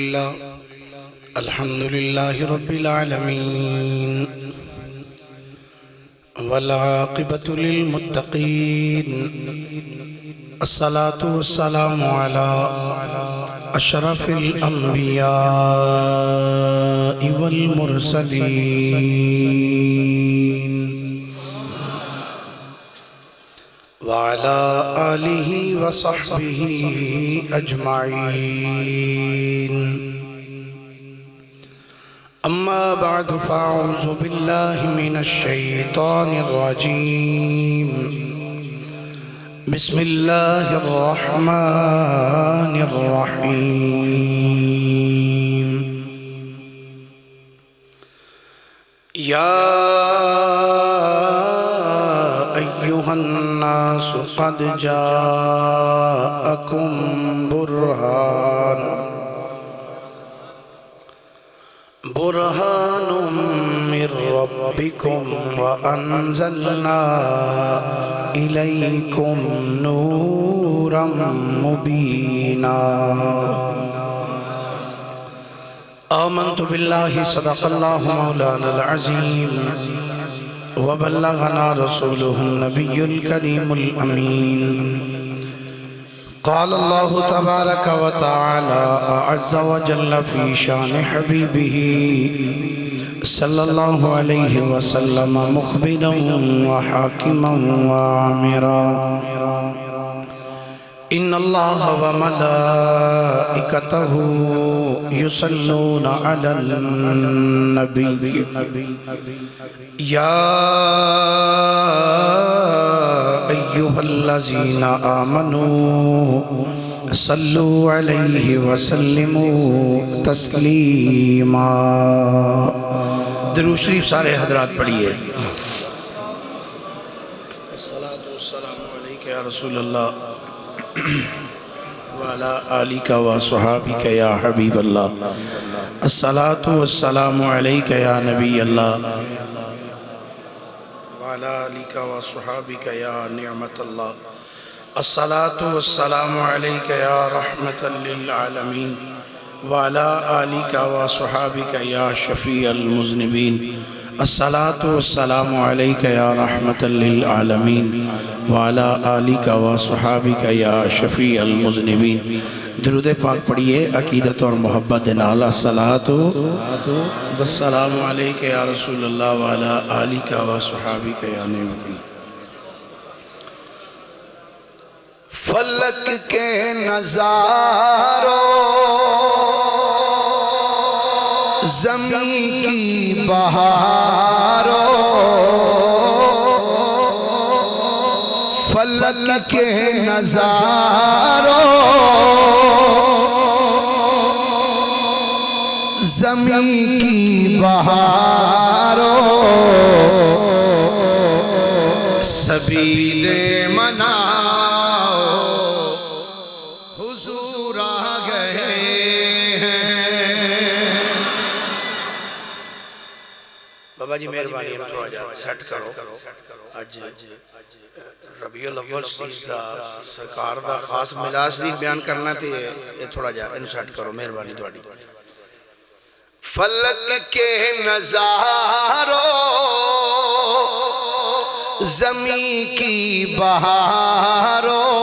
الحمد لله رب العالمين والعاقبة للمتقين الصلاة والسلام على أشرف الأنبياء والمرسلين وعلى آله وصحبه أجمعين أما بعد فأعوذ بالله من الشيطان الرجيم بسم الله الرحمن الرحيم يا أيها الناس قد جاءكم برهان من ربكم وأنزلنا إليكم نورا مبينا آمنت بالله صدق الله مولانا العظيم وبلغنا رسوله النبي الكريم الأمين قال الله تبارك وتعالى عز وجل في شان حبيبه صلى الله عليه وسلم مخبرا وحاكما وعامرا إن الله وملائكته يصلون على النبي يا أيها الذين آمنوا صلوا عليه وسلموا تسلیما. درود شریف سارے حضرات پڑھیے. الصلاة والسلام علیک یا رسول اللہ وعلى آلك وصحابك يا حبيب الله. الصلاة والسلام عليك يا نبي الله وعلى آلك وصحابك يا نعمة الله. الصلاة والسلام عليك يا رحمة للعالمين وعلى آلك وصحابك يا شفيع المذنبين. الصلاة والسلام عليك يا رحمة للعالمين وعلى آلك وصحابك يا شفيع المذنبين. درود پاک پڑھیے عقیدت اور محبت نال. الصلاة والسلام عليك يا رسول الله وعلى آلك وصحابك يا نعمت الله. فلک کے نظاروں زمین کی بہاروں فلک کے نظاروں زمین کی بہاروں سبیل مناؤ حضور آ گئے ہیں. بابا جی مہربانی ہم تھوڑا جا سیٹ کرو. اج ربیع الاول شریف دا سرکار دا خاص ملاز شریف بیان کرنا تے یہ تھوڑا جا انہوں سیٹ کرو مہربانی تھوڑی. فلک کے نظاروں زمین کی بہاروں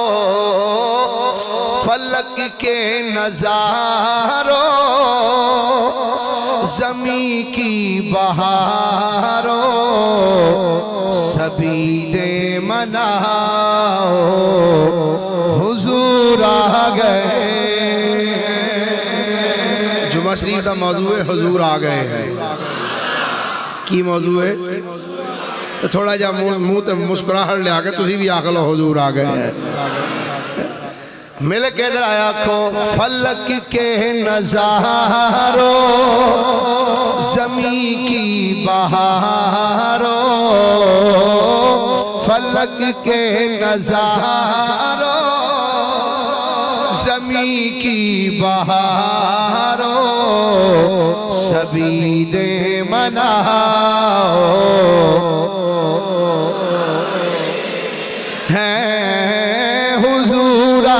فلک کے نظاروں زمین کی بہاروں سبیل مناؤ حضور آ گئے. جمعہ شریف کا موضوع ہے حضور آ گئے ہیں. کی موضوع ہے؟ تھوڑا جا منہ تے مسکراہٹ لے آگے تسی بھی آکھ لو حضور آ گئے ہیں. ملک ادھر آیا کھو. فلک کے نظاروں زمین کی بہاروں فلک کے نظاروں زمین کی بہاروں سبیل مناؤ ہیں حضور آ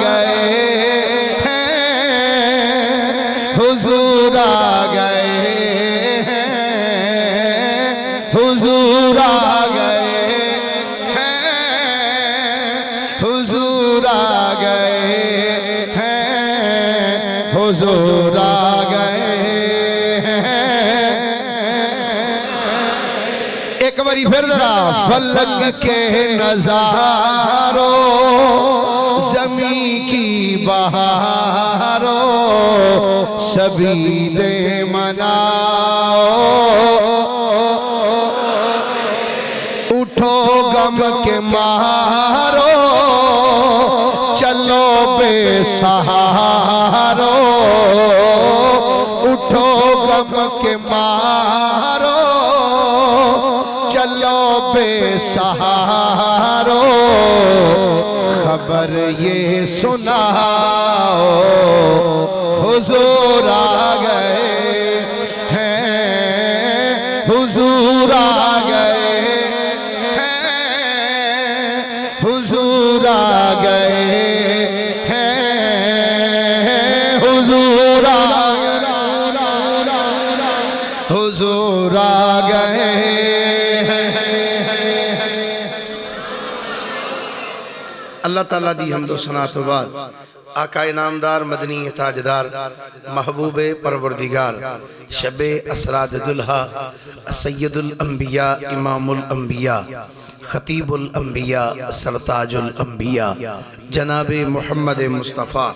گئے ہیں حضور آ گئے ہیں، حضور آ گئے ہیں، حضور آ گئے ہیں، حضور آ گئے ہیں۔ ایک باری پھر ذرا فلک کے نظاروں، زمین کی بہاروں، سبھی دے مناؤ، اٹھو غم کے مارو، چلو بے سہارو، اٹھو غم کے مارو، چلو بے سہارو، خبر یہ سناؤ، حضور آ گئے ہیں، حضور آ گئے ہیں، حضور آ گئے ہیں، حضور آ گئے، حضور آ گئے ہیں۔ اللہ تعالیٰ دی حمد و ثنا تو بعد آقا انعامدار مدنی تاجدار محبوب پروردگار شب اسرا دلہا سید الانبیاء امام الانبیاء خطیب الانبیاء سرتاج الانبیاء جناب محمد مصطفیٰ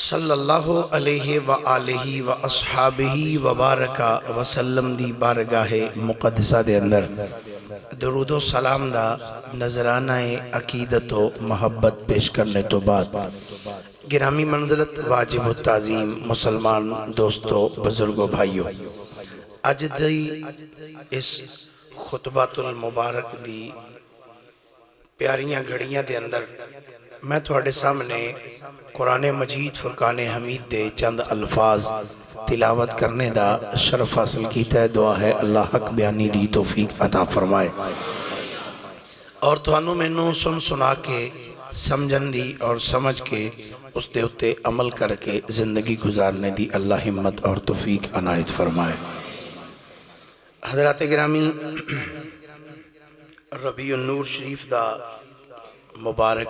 صلی اللہ علیہ وآلہ واصحابہ وبارکہ وسلم دی بارگاہ مقدسہ دے اندر درود و سلام دا نظرانہ عقیدت و محبت پیش کرنے تو بعد گرامی منزلت واجب التعظیم مسلمان دوستو بزرگو بھائیو، اج دی اس خطبات المبارک دی پیاریاں گھڑیاں دے اندر میں تھوڑے سامنے قرآن مجید فرقان حمید دے چند الفاظ تلاوت کرنے دا شرف حاصل کیتا ہے۔ دعا ہے اللہ حق بیانی دی توفیق عطا فرمائے، اور توانو میں نو سن سنا کے سمجھن دی اور سمجھ کے اس دے اتے عمل کر کے زندگی گزارنے دی اللہ ہمت اور توفیق عنایت فرمائے۔ حضرات گرامی، ربیع النور شریف دا مبارک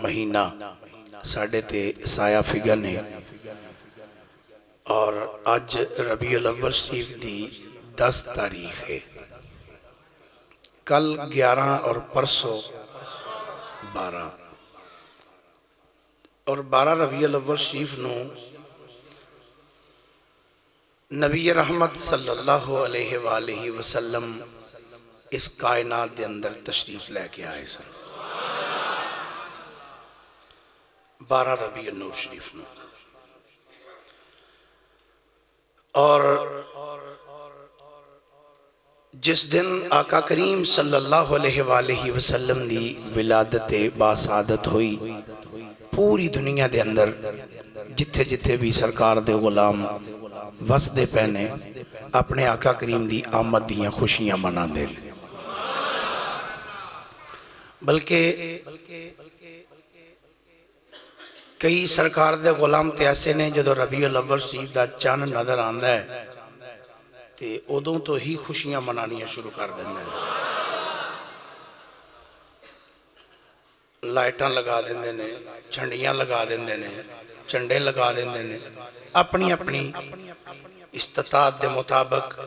مہینہ ساڑھے تے سایہ فگن ہے، اور آج ربیع الاول شریف دی 10 تاریخ ہے، کل 11 اور پرسوں 12، اور 12 ربیع الاول شریف نو نبی رحمت صلی اللہ علیہ وآلہ وسلم اس کائنات دے اندر تشریف لے کے آئے سن۔ 12 ربیع النور شریف نو، اور جس دن آقا کریم صلی اللہ علیہ وآلہ وسلم دی ولادت باسعادت ہوئی، پوری دنیا دے اندر جتھے جتھے بھی سرکار دے غلام وسدے پہنے اپنے آقا کریم دی آمد دیاں خوشیاں منا دے، بلکہ کئی سرکار دے غلام تے ایسے نے جدو ربیع الاول شریف دا چاند نظر آندا ہے تے ادوں تو ہی خوشیاں منانیاں شروع کر دیندے ہیں، لائٹاں لگا دیندے نے، جھنڈیاں لگا دیندے نے، چنڈے لگا دیندے نے، اپنی اپنی استطاعت دے مطابق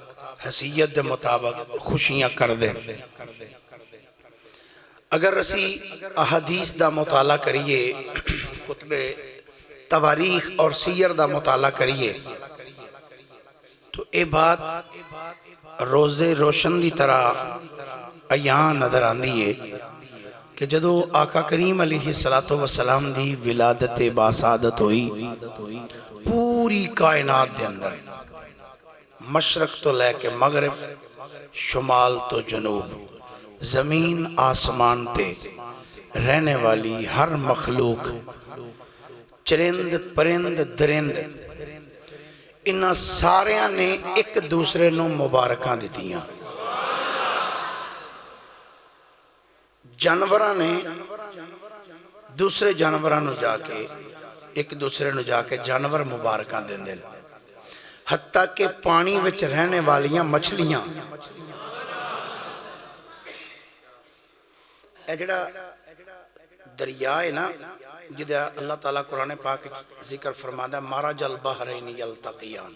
حیثیت دے مطابق خوشیاں کر دیں۔ اگر اسی احادیث دا مطالعہ کریے، کتب تواریخ اور سیر دا مطالعہ کریے، تو اے بات روز روشن دی طرح عیاں نظر آندی ہے کہ جدو آقا کریم علیہ السلام دی ولادت باسعادت ہوئی، پوری کائنات دے اندر مشرق تو لے کے مغرب، شمال تو جنوب، زمین آسمان تے رہنے والی ہر مخلوق، چرند پرند درند، انہاں ساریاں نے ایک دوسرے نو مبارکاں دیتیاں۔ جانوراں نے دوسرے جانوراں نو جا کے ایک دوسرے نو جا کے جانور مبارکاں دیندے نے، حتیٰ کہ پانی وچ رہنے والیاں مچھلیاں، اے جڑا دریا ہے نا جدہ اللہ تعالیٰ قرآن پاک ذکر فرماتا ہے مرج البحرین یلتقیان،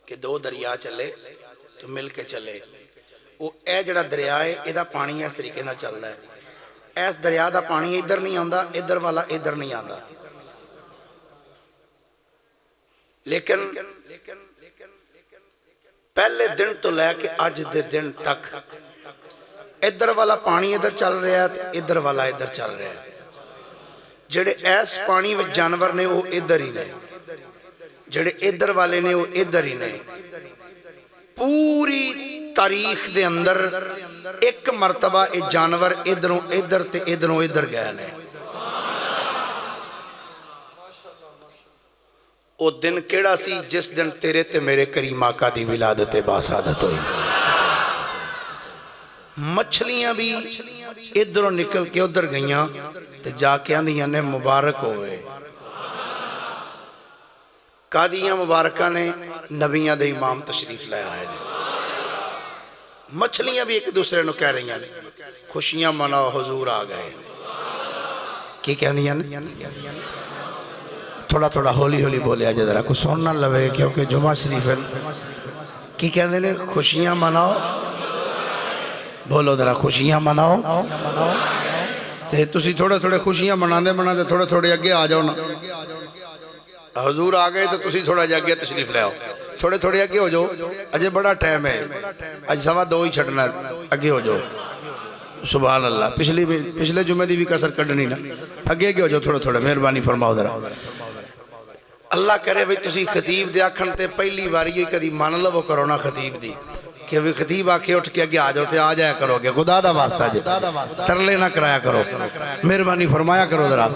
کہ دو دریا چلے تو مل کے چلے، وہ اے جڑا دریا ہے ایدہ پانی اس طریقے نہ چل رہا ہے، ایس دریا دا پانی ادھر نہیں آندا، ادھر والا ادھر نہیں آندا، لیکن پہلے دن تو لے کے آج دے دن تک ادھر والا پانی ادھر چل رہا ہے، ادھر والا ادھر چل رہا ہے، جڑے ایس پانی میں جانور نے وہ ادھر ہی نہیں، جڑے ادھر والے نے وہ ادھر ہی نہیں۔ پوری تاریخ دے اندر ایک مرتبہ اے جانور ادھروں ادھر تے ادھروں ادھر گئے نے، وہ دن کیڑا سی جس دن تیرے تے میرے کریم آقا دی ولادت باسعادت ہوئی۔ مچھلیاں بھی ادھروں نکل کے ادھر گئیاں تے جا کے آندیاں نے مبارک ہوئے، قادیاں مبارکہ نے نبیاں دے امام تشریف لے آئے نے، مچھلیاں بھی ایک دوسرے نو کہہ رہی ہیں خوشیاں مناؤ حضور آ گئے، کی کہندیاں نے؟ تھوڑا تھوڑا ہولی ہولی بولے آجے ذرا کچھ سننا لوے کیونکہ جمعہ شریف ہے، کی کہندے نے؟ خوشیاں مناؤ، بولو ذرا خوشیاں مناؤ، تے تسی تھوڑے تھوڑے خوشیاں مناندے مناندے تھوڑے تھوڑے اگے آ جاؤ نا، حضور آ گئے تو تسی تھوڑا جا کے تشریف لے آؤ، تھوڑے تھوڑے اگے ہو جاؤ، اجے بڑا ٹائم ہے، اج سوا دو ہی چھڑنا اگے ہو جاؤ، سبحان اللہ۔ پچھلے جمعے دی بھی کسر کڈنی نا، اگے ہو جاؤ تھوڑے تھوڑے، مہربانی فرماؤ ذرا۔ اللہ کرے بھئی تسی خطیب دے آکھن تے پہلی باری ہوئی کدی مان لو کرو نا خطیب دی، کہ بھی خطیب آکے اٹھ کے اگے آ جاؤ تے آ جایا کرو گے، خدا دا واسطہ جے ترلے نہ کرایا کرو، مہربانی فرمایا کرو ذرا۔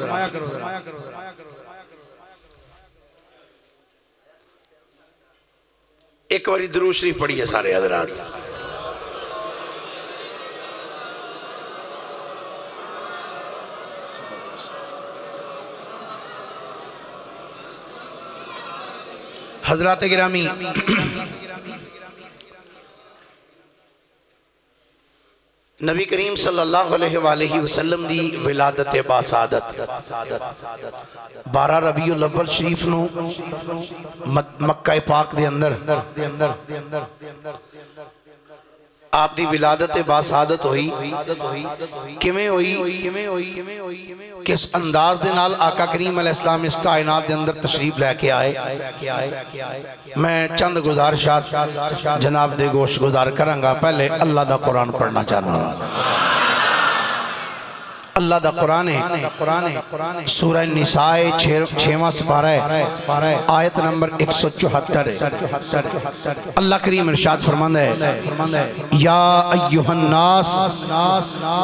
ایک باری درود شریف پڑھیے سارے حضرات۔ حضرات گرامی، نبی کریم صلی اللہ علیہ وآلہ وسلم دی ولادت باسعادت 12 ربیع الاول شریف نو مکہ پاک دے اندر آپ دی ولادت باسعادت ہوئی، کمیں ہوئی، کس انداز دے نال آقا کریم علیہ السلام اس کائنات دے اندر تشریف لے کے آئے، میں چند گزارشات جناب دے گوش گزار کرنگا۔ پہلے اللہ دا قرآن پڑھنا چاہنا ہوں۔ اللہ دا قرآن ہے، سورہ نساء 6واں سپارہ ہے، آیت نمبر 174 ہے۔ اللہ کریم ارشاد فرماندہ ہے، یا ایہا الناس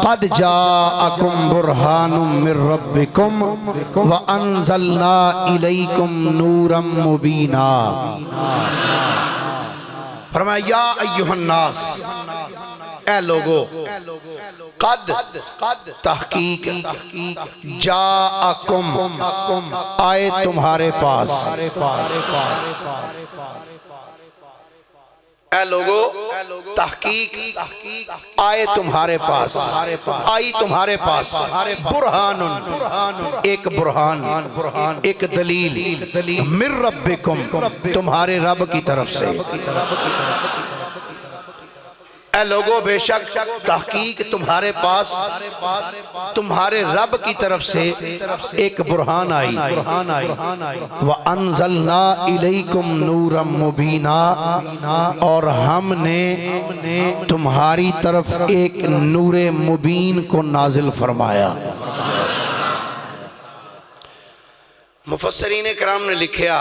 قد جاءکم برہان من ربکم وانزلنا الیکم نورا مبینا۔ فرمایا یا ایہا الناس، اے لوگو، قد تحقیق جاءکم آئے تمہارے پاس، اے لوگو تحقیق آئے تمہارے پاس، آئی تمہارے پاس برہان، ایک برہان، ایک دلیل من ربکم، تمہارے رب کی طرف سے۔ اے لوگو بے شک تحقیق تمہارے پاس تمہارے رب کی طرف سے ایک برہان آئی، وَأَنزَلْنَا إِلَيْكُمْ نُورًا مُبِينًا، اور ہم نے تمہاری طرف ایک نور مبین کو نازل فرمایا۔ مفسرین کرام نے لکھیا،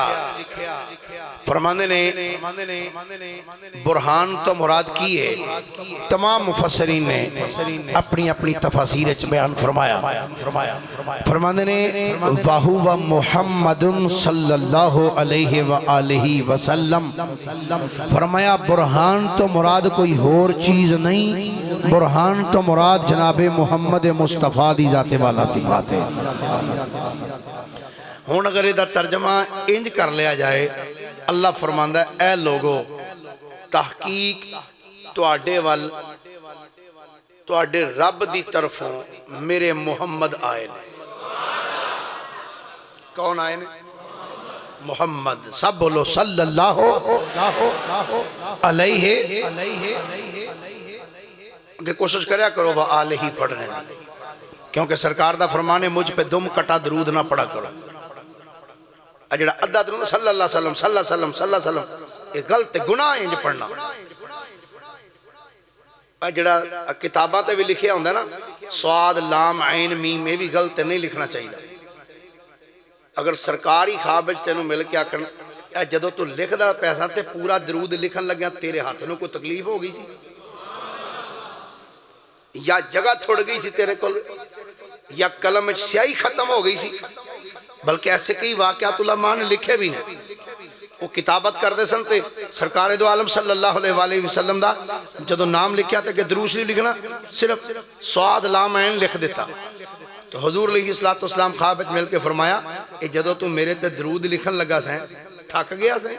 فرماندے نے برہان تو مراد کی ہے، تمام مفسرین نے اپنی اپنی تفاسیر بیان فرمایا۔ فرماندے نے وَهُوَ مُحَمَّدٌ صلی اللہ علیہ وآلہ وسلم، فرمایا برہان تو مراد کوئی اور چیز نہیں، برہان تو مراد جناب محمد مصطفیٰ دی ذات والا صفات ہے۔ ہون اگر یہ ترجمہ انج کر لیا جائے، اللہ فرماندا ہے اے لوگو تحقیق تواڈے وال تواڈے رب دی طرفوں میرے محمد آئے نے۔ کون آئے نے؟ محمد۔ سب بولو صلی اللہ علیہ۔ کہ کوشش کریا کرو وہ آلہ ہی پڑھنے دی، کیونکہ سرکار دا فرمانے مجھ پہ دم کٹا درود نہ پڑھا کرو۔ اجڑا ادھا درود صلی اللہ علیہ وسلم صلی اللہ علیہ وسلم صلی اللہ علیہ وسلم، یہ غلط گناہ ہے انج پڑھنا۔ اجڑا کتاباں تے بھی لکھیا ہوندہ نا صاد لام عین میم، یہ بھی غلط نہیں لکھنا چاہیے۔ اگر سرکاری خواب وچ تینوں مل کیا کرنا، اے جدوں تو لکھ دا پیسہ تے پورا درود لکھن لگیا تیرے ہاتھ نوں کوئی تکلیف ہو گئی سی یا جگہ تھوڑ گئی سی تیرے کول یا قلم وچ سیاہی ختم ہو گئی سی؟ بلکہ ایسے کئی واقعات علماء نے لکھے بھی نہیں۔ وہ کتابت کر دے سن تے سرکار دو عالم صلی اللہ علیہ وآلہ وسلم دا جدوں نام لکھیا تے کہ درود شریف لکھنا صرف صاد لام عین لکھ دیتا۔ تو حضور علیہ السلام خواب وچ مل کے فرمایا اے جدوں تو میرے تے درود لکھن لگا سیں تھک گیا سیں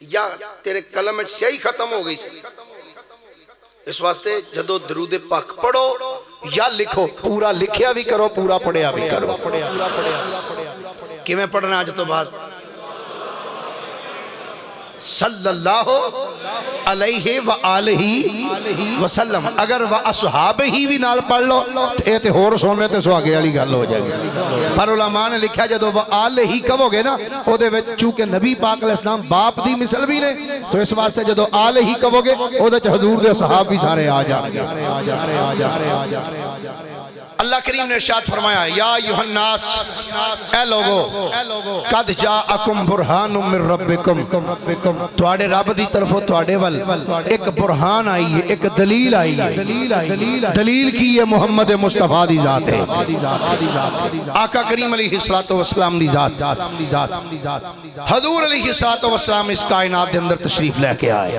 یا تیرے قلم وچ سیاہی ختم ہو گئی سی؟ اس واسطے جدو درود پاک پڑھو یا لکھو پورا لکھیا بھی کرو پورا پڑھیا بھی کرو۔ کیویں پڑھنا آج تو بعد صلی اللہ علیہ وآلہ وسلم، اگر وَأَصْحَابِ ہی بھی نال پڑھ لو یہ تے ہور سونے تے سواگے والی گل ہو جائے گی۔ پر علماء نے لکھا جدو وآلہ ہی کہو گے نا او دے وچ چونکہ نبی پاک علیہ السلام باپ دی مثل بھی نے تو اس واسطے جدو آلہ ہی کہو گے او دے حضور دے صحاب بھی سارے آ جائیں گے۔ اللہ کریم نے ارشاد فرمایا یا ایھا الناس، اے لوگو قد جاءکم برہان من ربکم، تواڈے رب دی طرفوں تواڈے ول ایک برہان آئی ہے، ایک دلیل آئی ہے۔ دلیل کی یہ محمد مصطفیٰ دی ذات ہے، آقا کریم علیہ السلام دی ذات۔ حضور علیہ السلام اس کائنات دے اندر تشریف لے کے آئے۔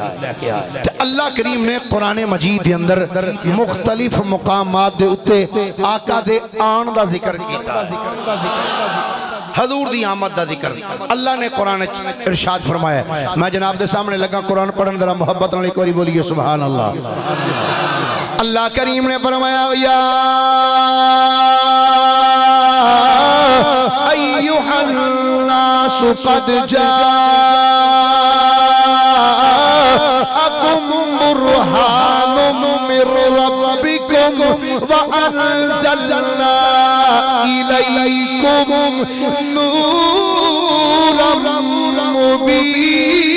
اللہ کریم نے قرآن مجید دے اندر مختلف مقامات دے اتے آقا دے آن دا ذکر کیتا، حضور دی آمد دا ذکر۔ اللہ نے قرآن ارشاد فرمایا، میں جناب دے سامنے لگا قرآن پڑھن درہ محبت نہ کوئی بولیے سبحان اللہ۔ اللہ کریم نے فرمایا یا ایھا الناس قد جاءکم برہان من ربکم وَأَنزَلْنَا إِلَيْكُمْ نُورًا مُبِينًا۔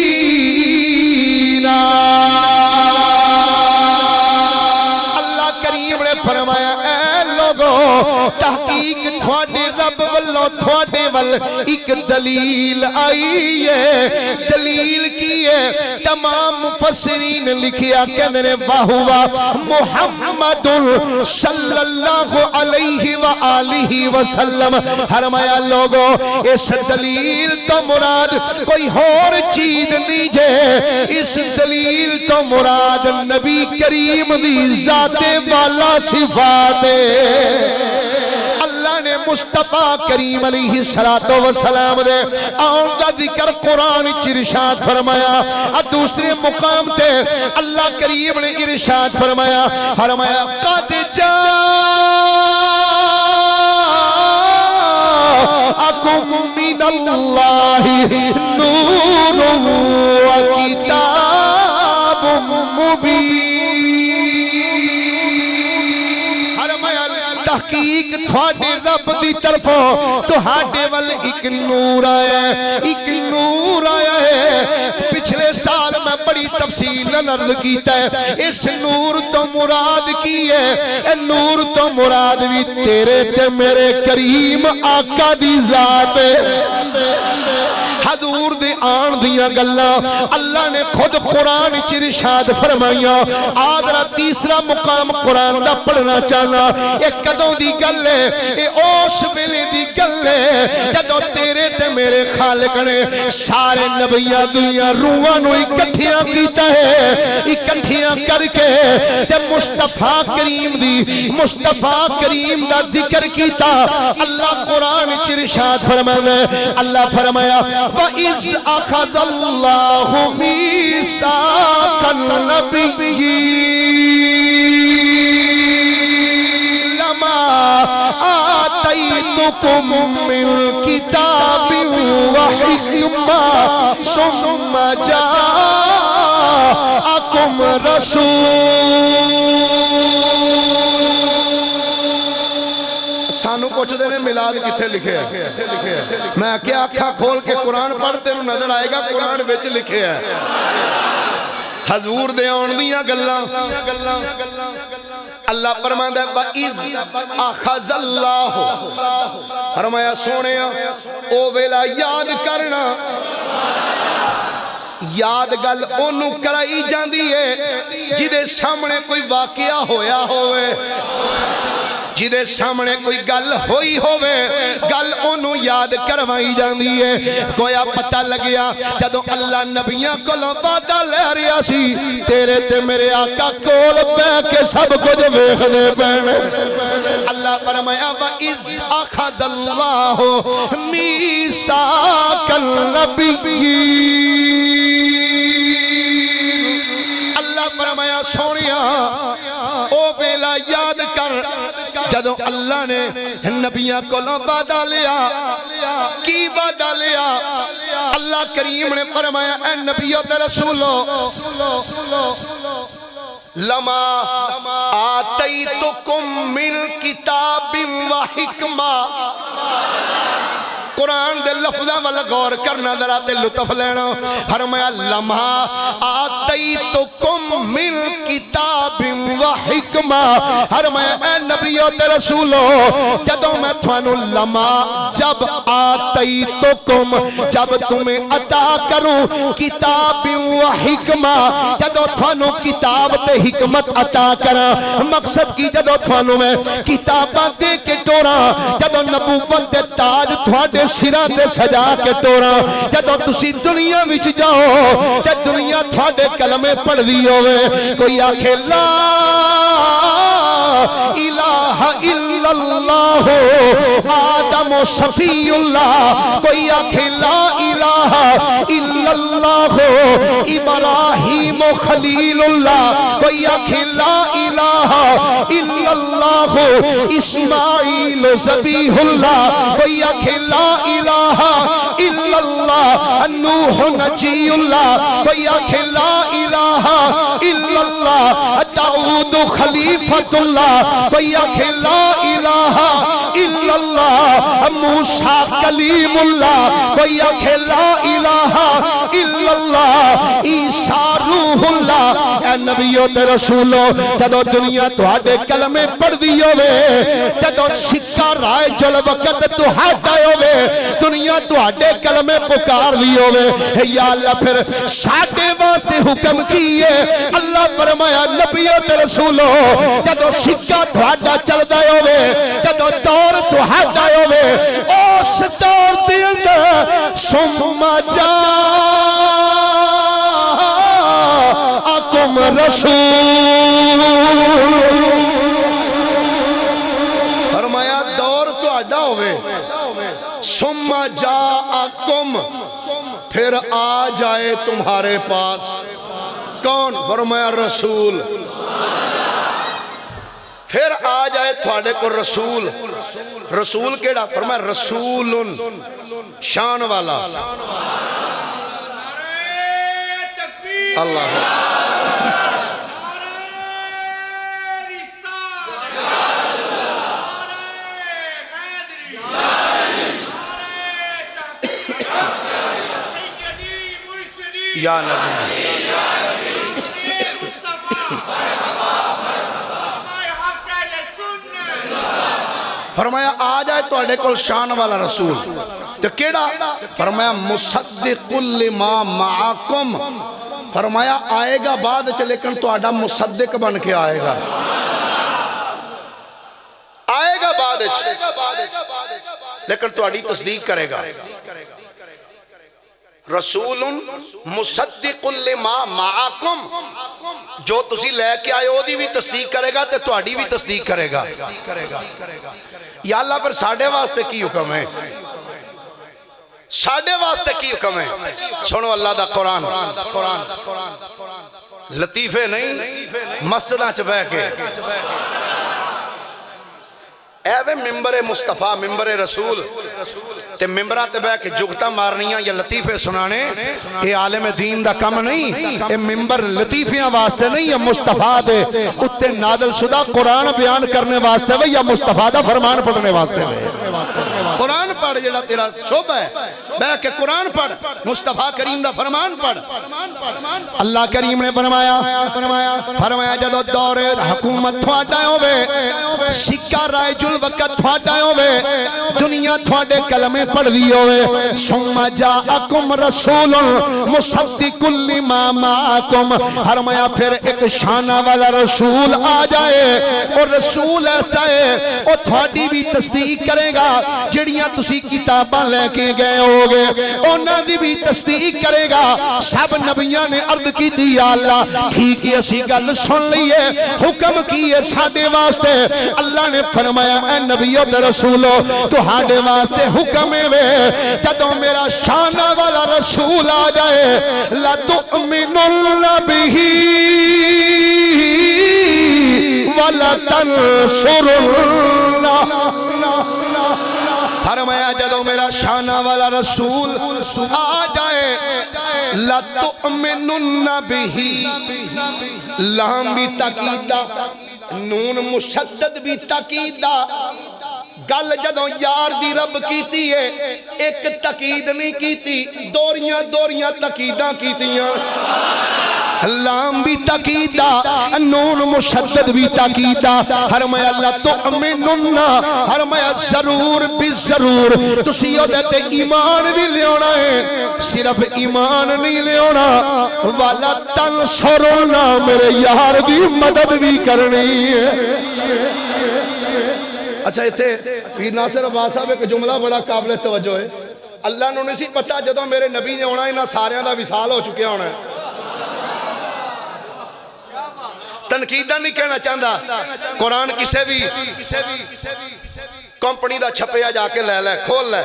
اللہ کریم نے فرمایا اے لوگو تحقیق تھوڑے رب واللہ تھوڑے وال ایک دلیل آئی ہے۔ دلیل کی ہے تمام مفسرین لکھیا کہنے واہوا محمد صلی اللہ علیہ وآلہ وسلم۔ فرمایا لوگو اس دلیل تو مراد کوئی اور چیز نہیں جے، اس دلیل تو مراد نبی کریم دی ذات والا صفات ہے۔ اللہ نے مصطفیٰ کریم علیہ السلام دے آن دا ذکر قرآن ارشاد فرمایا۔ دوسرے مقام تے اللہ کریم نے ارشاد فرمایا قد جاءکم من اللہ نور و کتاب مبین۔ تحقیق تھوڑے رب دی طرفوں تو ہاڑے وال ایک نور آیا ہے، ایک نور آیا ہے۔ پچھلے سال میں بڑی تفصیل نرد کیتا ہے اس نور تو مراد کی ہے، اے نور تو مراد بھی تیرے تے میرے کریم آقا دی ذات ہے۔ حضور دے آن دیا گلہ اللہ نے خود قرآن ارشاد فرمایا۔ آدھرا تیسرا مقام قرآن دا پڑھنا چاہنا، ایک قدوں دی گل ہے، اے اوش ویلے دی گل ہے جدو تیرے تے میرے خالق نے سارے نبیاں دنیا روحاں نو اکٹھیاں کیتا ہے اکٹھیاں کر کے تے مصطفیٰ کریم دی مصطفیٰ کریم دا ذکر کیتا اللہ قرآن وچ ارشاد فرمایا اللہ فرمایا وَإِذْ أَخَذَ اللَّهُ مِيثَاقَ النَّبِيِّينَ لَمَا آتَيْتُكُم مِّن كِتَابٍ وَحِكْمَةٍ ثُمَّ جَاءَكُمْ رَسُولٌ سانو پوچھ دینے میلاد کتھے لکھے ہے میں کیا آنکھاں کھول کے قرآن پڑھتے نو نظر آئے گا قرآن وچ لکھے ہے حضور دے آن دیاں گلاں اللہ فرماندا ہے وَإِذْ أَخَذَ اللَّهُ فرمایا سونے او ویلا یاد کرنا یاد گل اونوں کرائی جاندی ہے جدے سامنے کوئی واقعہ ہویا ہوئے جدے سامنے کوئی گل ہوئی ہوئے گل انہوں یاد کروائی جاندی ہے گویا پتہ لگیا جدو اللہ نبیاں کولوں وعدہ لے رہا سی تیرے تے میرے آقا کول پہ کے سب کچھ ویکھنے پینے اللہ فرمایا وَإِذْ أَخَذَ اللَّهُ مِيثَاقَ النَّبِيِّينَ اللہ فرمایا سونیا او ویلا یاد کر جدو اللہ نے نبیاں کو وعدہ لیا کی وعدہ لیا اللہ کریم نے فرمایا اے نبیوں تے رسولو لما آتیتکم من کتاب و حکمہ قرآن دے لفظہ والا غور کرنا ذرا تے لطف لینا فرمایا لمحہ آتیتکم من کتاب و حکمہ فرمایا اے نبیوں تے رسولو جدوں میں تھانو لمحہ جب آتیتکم جب تمہیں عطا کروں کتاب و حکمہ جدوں تھانو کتاب تے حکمت عطا کرا مقصد کی جدوں تھانو میں کتاباں دے کے ٹورا جدوں نبوت دے تاج تھوڑے سرہ دے سجا کے ٹورا جدوں تسی دنیا وچ جاؤ تے دنیا تھوڑے کلمے پڑھ دی ہوئے کوئی آکھے لا الہ الا اللہ آدم و صفی اللہ کوئی آکھے لا الہ الا اللہ ابراہیم و خلیل اللہ کوئی آکھے لا الہ الا اللہ اسماعیل و ذبیح اللہ کوئی آکھے لا الہ الا اللہ نوح نجی اللہ کوئی آکھے لا الہ الا اللہ داؤد خلیفۃ اللہ کوئی آکھے لا الہ الا اللہ موسیٰ کلیم اللہ کوئی آکھے لا الہ الا اللہ عیسیٰ روح اللہ اے نبیوں تے رسولوں جدو دنیا تہاڈے کلمے پڑھ دی ہوئے جدو سکہ رائے جل وقت تہاڈا ہوئے دنیا تہاڈے کلمے پکار دی ہوئے یا اللہ پھر ساڈے واسطے حکم کیے اللہ فرمایا نبیوں تے رسولوں جدو سکہ تہاڈا چلدا ہوئے جدو دور تہاڈا ہوئے اس دور دے اندر ثم جاءکم رسول فرمایا دور تہاڈا ہوئے ثم جاءکم پھر آ جائے تمہارے پاس کون فرمایا رسول پھر آ جائے تھوڑے کو رسول رسول کیڑا فرمایا رسول شان والا اللہ یا نبی فرمایا آ جائے تو اڈے کل شان والا رسول تو کیڑا فرمایا مصدق لما معاکم فرمایا آئے گا بعد لیکن تو اڈا مصدق بن کے آئے گا آئے گا بعد لیکن تو اڈی تصدیق کرے گا رسول مصدق لما معکم، جو تسی لے کے آئے ہو دی بھی تصدیق کرے گا تے تہاڈی بھی تصدیق کرے گا۔ یا اللہ پر ساڈے واسطے کی حکم ہے؟ ساڈے واسطے کی حکم ہے؟ سنو اللہ دا قرآن، لطیفے نہیں مسجداں چ بیٹھ کے اے وے ممبر مصطفیٰ، ممبر رسول تے ممبرہ تے بیٹھ کے جگتا مارنیاں یا لطیفے سنانے، اے عالم دین دا کم نہیں، اے ممبر لطیفیاں واسطے نہیں، یا مصطفیٰ دے اتے نادل شدہ قرآن بیان کرنے واسطے وے یا مصطفیٰ دا فرمان پڑھنے واسطے وے۔ قرآن پڑھ جڑا تیرا شعبہ ہے، بیٹھ کے قرآن پڑھ، مصطفیٰ کریم دا فرمان پڑھ۔ اللہ کریم نے فرمایا جدو دور حکومت تھوڑا ہوئے، سکہ رائے جل وقت تھوڑا ہوئے، دنیا تھوڑے کلمے پڑھ دی ہوئے، ثم جاءکم رسول مصدق لما معکم، فرمایا پھر ایک شانہ والا رسول آ جائے، اور رسول ایسا ہے وہ تھوڑی بھی تصدیق کرے گا، جڑیاں تسی کتاباں لے کے گئے ہوگے انہاں دی بھی تصدیق کرے گا۔ سب نبیاں نے عرض کی دی یا اللہ ٹھیک ہے اسی گل سن لیے، حکم کیے ساڈے واسطے۔ اللہ نے فرمایا اے نبیوں تے رسولو تہاڈے واسطے حکم ہے وے جدوں میرا شانہ والا رسول آ جائے، لَتُؤْمِنُنَّ بِهِ وَلَتَنْصُرُنَّ، فرمایا جدو میرا شانہ والا رسول آ جائے، لَتُؤْمِنُنَّ بِهِ، لام بھی تاکیدہ، نون مشدد بھی تاکیدہ، گل جدوں یار دی رب کیتی ہے ایک تاکید نہیں کیتی، دوریاں تاکیداں کیتیاں، لام بھی تاکیدہ، نون مشدد بھی تاکیدہ، فرمایا لَتُؤْمِنُنَّ، فرمایا ضرور بھی ضرور تسی او دیتے ایمان بھی لے ہونا ہے، صرف ایمان نہیں لے ہونا، وَلَتَنْصُرُنَّ، میرے یار دی مدد بھی کرنی ہے۔ اچھا اتھے پیر ناصر عباس صاحب ایک جملہ بڑا قابل توجہ ہے، اللہ نے نہیں سی پتا جدوں میرے نبی نے ہونا انہاں ساریاں دا وصال ہو چکیا ہونا ہے۔ تنقیدہ نہیں کہنا چاہتا، قرآن کسے بھی کمپنی دا چھپیا جا کے لے لے، کھول لے،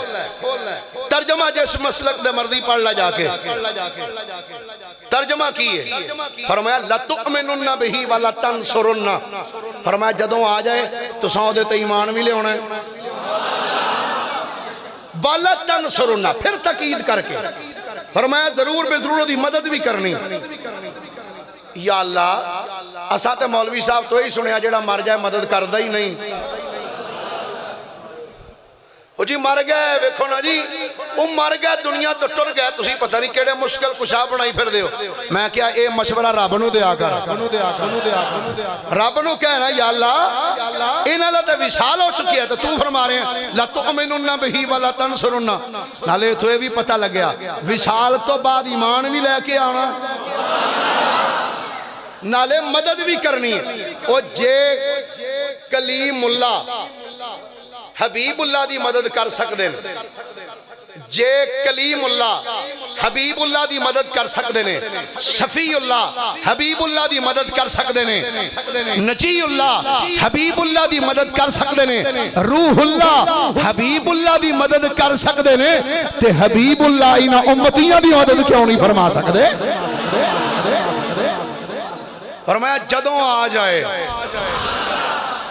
ترجمہ جس مسلک دے مرضی پڑھ لے جا کے، ترجمہ کیے، فرمایا لَتُؤْمِنُنَّ بِهِ وَلَتَنْصُرُنَّ، فرمایا جدوں آ جائے تو ساؤں دے تے ایمان بھی لے ہونا ہے، وَلَتَنْصُرُنَّ، پھر تقید کر کے فرمایا ضرور بے ضرور دی مدد بھی کرنی۔ یا اللہ اساں تے مولوی صاحب تو ہی سنیا جڑا مر جائے مدد کردہ ہی نہیں، وہ جی مر گئے ویکھو نا جی، وہ مر گئے دنیا تو ٹر گئے، تسی پتہ نہیں کیڑے مشکل کشا بنائی پھر دیو۔ میں کیا اے مشورہ رب نو دیا کر، رب نو کہنا یا اللہ انہاں دا تے وصال ہو چکی ہے تو تو فرما رہے ہیں لَتُؤْمِنُنَّ بِهِ وَلَتَنْصُرُنَّ، نالے تو یہ بھی پتہ لگ گیا وصال تو بعد ایمان بھی لے کے آنا، نالے مدد بھی کرنی ہے۔ اور جے کلیم اللہ حبیب اللہ دی مدد کر سکتے ہیں، جے کلیم اللہ حبیب اللہ دی مدد کر سکتے ہیں، شفیع اللہ حبیب اللہ دی مدد کر سکتے ہیں، نجی اللہ حبیب اللہ دی مدد کر سکتے ہیں، روح اللہ حبیب اللہ دی مدد کر سکتے ہیں، تے حبیب اللہ انہاں امتیاں دی مدد کیوں نہیں فرما سکتے؟ فرمایا جدوں آ جائے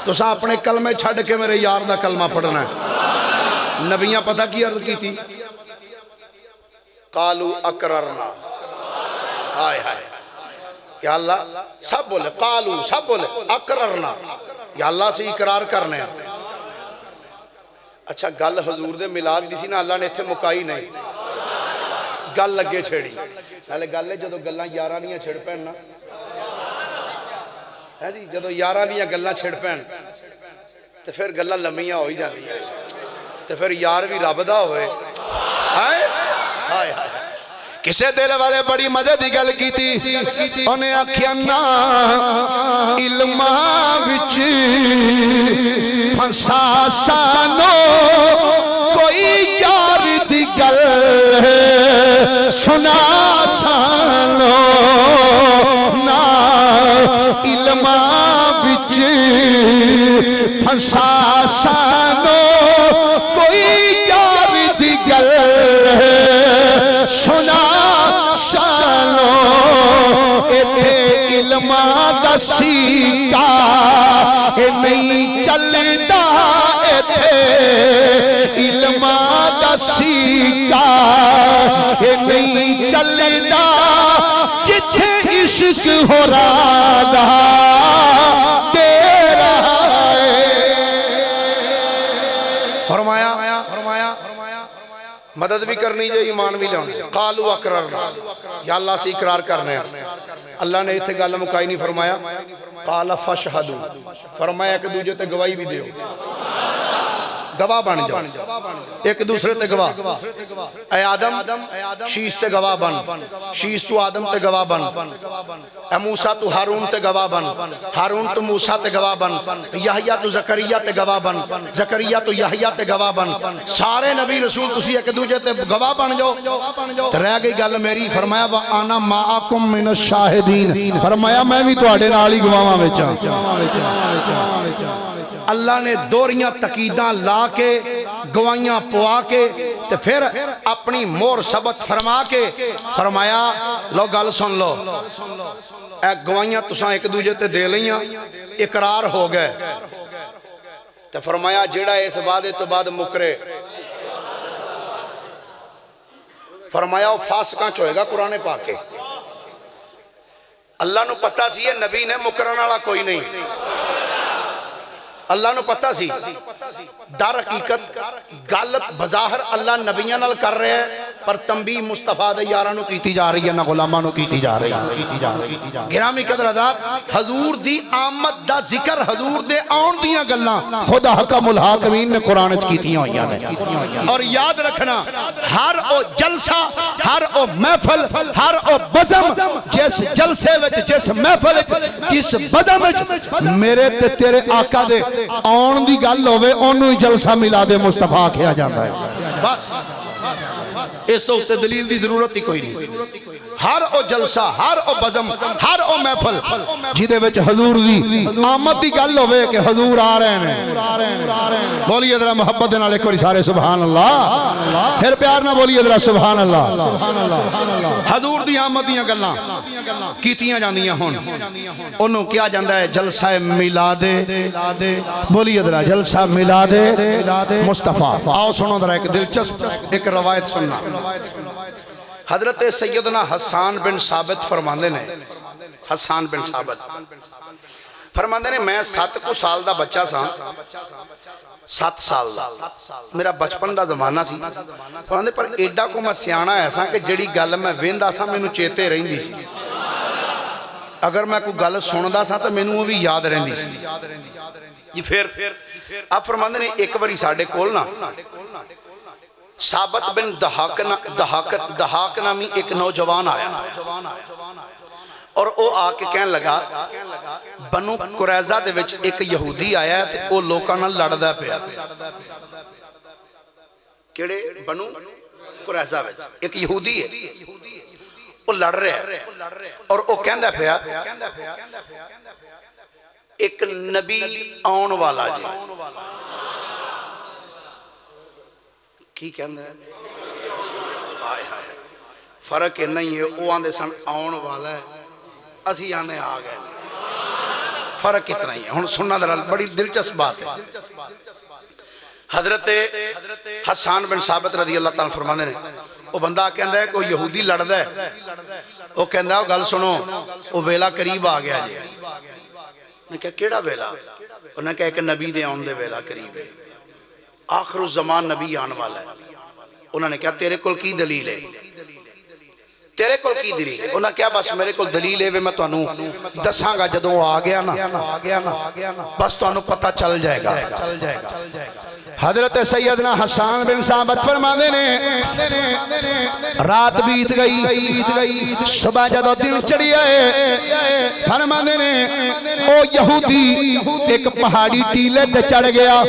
تو ساں اپنے کلمے چھڑ کے میرے یار دا کلمہ پڑھنا ہے۔ نبیاں پتہ کی عرض کی تھی، قالو اقررنا، ہائے ہائے یا اللہ سب بولے، قالو سب بولے اقررنا، یا اللہ سے اقرار کرنے ہیں۔ اچھا گل حضور دے ملاد دی سی نا، اللہ نے اتھے مکائی نہیں، گل لگے چھڑی، نالے گل ہے جدو گلاں یاراں دیاں چھڑ پہن نا، ہے جی جدو یاراں دیاں گلاں چھڑ پہن تے پھر گلاں لمیاں ہوئی جاندی ہے، تے پھر یار بھی رب دا ہوئے، ہائے ہائے کسے دل والے بڑی مدد دی گل کی تھی، انہیں آکھیا نا علمہ وچ پھنسا سانو کوئی یار دی گل سنا سانو نا علم وچ پھنسا سانو کوئی یار دی گل سنا سانو ایتھے علم دا سیکا نہیں چلدا ایتھے علم دا سیکا نہیں چلدا جتھے عشق ہو رہا تیرا فرمایا مدد بھی کرنی چاہیے ایمان بھی لانا قالوا اقررنا یا اللہ سے اقرار کرنے اللہ نے اتنے گل مکائی نہیں فرمایا قال فاشہدوا فرمایا ایک دوجے تے گواہی بھی دیو گواہ بن جاؤ ایک دوسرے تے گواہ اے آدم شیش تے گواہ بن شیش تو آدم تے گواہ بن اے موسیٰ تو ہارون تے گواہ بن ہارون تو موسیٰ تے گواہ بن یحییٰ تو زکریا تے گواہ بن زکریا تو یحییٰ تے گواہ بن سارے نبی رسول تسی ایک دوجے تے گواہ بن جاؤ تو رہ گئی گل میری فرمایا وَأَنَا مَعَكُم مِّنَ الشَّاهِدِينَ فرمایا میں بھی تواڈے نال ہی گواہاں وچ اللہ نے دوریاں تقیداں لا کے گواہیاں پوا کے تے پھر اپنی مور ثبت فرما کے فرمایا لو گل سن لو اے گواہیاں تساں ایک دوجے تے دے لیاں اقرار ہو گئے تے فرمایا جیڑا اس وعدے تو بعد مکرے فرمایا وہ فاسقاں چ ہوئے گا قرآن پاک کے اللہ نو پتہ سی یہ نبی نے مکرن والا کوئی نہیں اللہ نو پتہ سی در حقیقت گل بظاہر اللہ نبیاں نال کر رہے ہیں پر تنبیہ مصطفیٰ دے یاراں نو کیتی جا رہی ہے نہ غلاماں نو کیتی جا رہی ہے گرامی قدر حضرات حضور دی آمد دا ذکر حضور دے آن دیاں گلاں خدا حکم الحاکمین نے قرآن وچ کیتیاں ہوئیاں نے اور یاد رکھنا ہر او جلسہ ہر او محفل ہر او بزم جس جلسے وچ جس محفل جس بزم وچ میرے تے تیرے آقا دے آن دی گل ہوئے انہوں جلسہ میلاد مصطفیٰ کیا جاتا ہے بس اس تو اتے دلیل دی ضرورت ہی کوئی نہیں ہر او جلسہ ہر او بزم ہر او محفل جیدے وچ حضور دی آمد دی گل ہوئے کہ حضور آ رہے ہیں بولیے ذرا محبت نال ایک باری سارے سبحان اللہ پھر پیار نہ بولیے ذرا سبحان اللہ حضور دی آمد دیاں گلاں کیتیاں جاندیاں ہون انہوں کیا جاندہ ہے جلسہ میلاد بولیے ذرا جلسہ میلاد مصطفیٰ آؤ سنو ذرا ایک دلچسپ ایک روایت سننا حضرت سیدنا حسان بن ثابت فرماندے نے حسان بن ثابت فرماندے نے میں 7 سال دا بچہ سا 7 سال دا میرا بچپن دا زمانہ سی فرماندے پر ایڈا کو میں سیانہ ایسا کہ جڑی گل میں ویندا سا میں نو چیتے رہن دی سی اگر میں کوئی گل سندا سا تو میں نو وہ بھی یاد رہن دی سی یہ پھر اب فرماندے نے ایک باری ساڑے کولنا ثابت بن دہاک نامی ایک نوجوان آیا اور وہ آکے کہنے لگا بنو قریظہ دے وچ ایک یہودی آیا ہے وہ لوکاں نال لڑدا پیا کیڑے بنو قریظہ وچ ایک یہودی ہے وہ لڑ رہا ہے اور وہ کہندا پیا ایک نبی آن والا جی کی کہندہ ہے فرق ہے نہیں ہے وہ آندے سن آن والا ہے اسی آنے آ گئے فرق اتنا ہی ہے ہن سننا در بڑی دلچسپ بات ہے حضرت حسان بن ثابت رضی اللہ تعالیٰ فرمانے نے وہ بندہ کہندہ ہے کوئی یہودی لڑدا ہے وہ کہندہ ہے گل سنو وہ ویلا قریب آ گیا جی نے کہا کیڑا ویلا انہوں نے کہا ایک نبی دے آن دے ویلا قریب ہے آخر الزمان نبی آن والا ہے انہوں نے کہا تیرے کل کی دلیل ہے تیرے کل کی دلیل ہے انہوں نے کہا بس میرے کل دلیل ہے میں تو انہوں دساں گا جدوں آ گیا نا بس تو انہوں پتہ چل جائے گا حضرت سیدنا حسان بن ثابت فرماندے نے رات بیت گئی صبح جدو دن چڑھی آئے فرماندے نے او یہودی ایک پہاڑی ٹیلے تے چڑھ گیا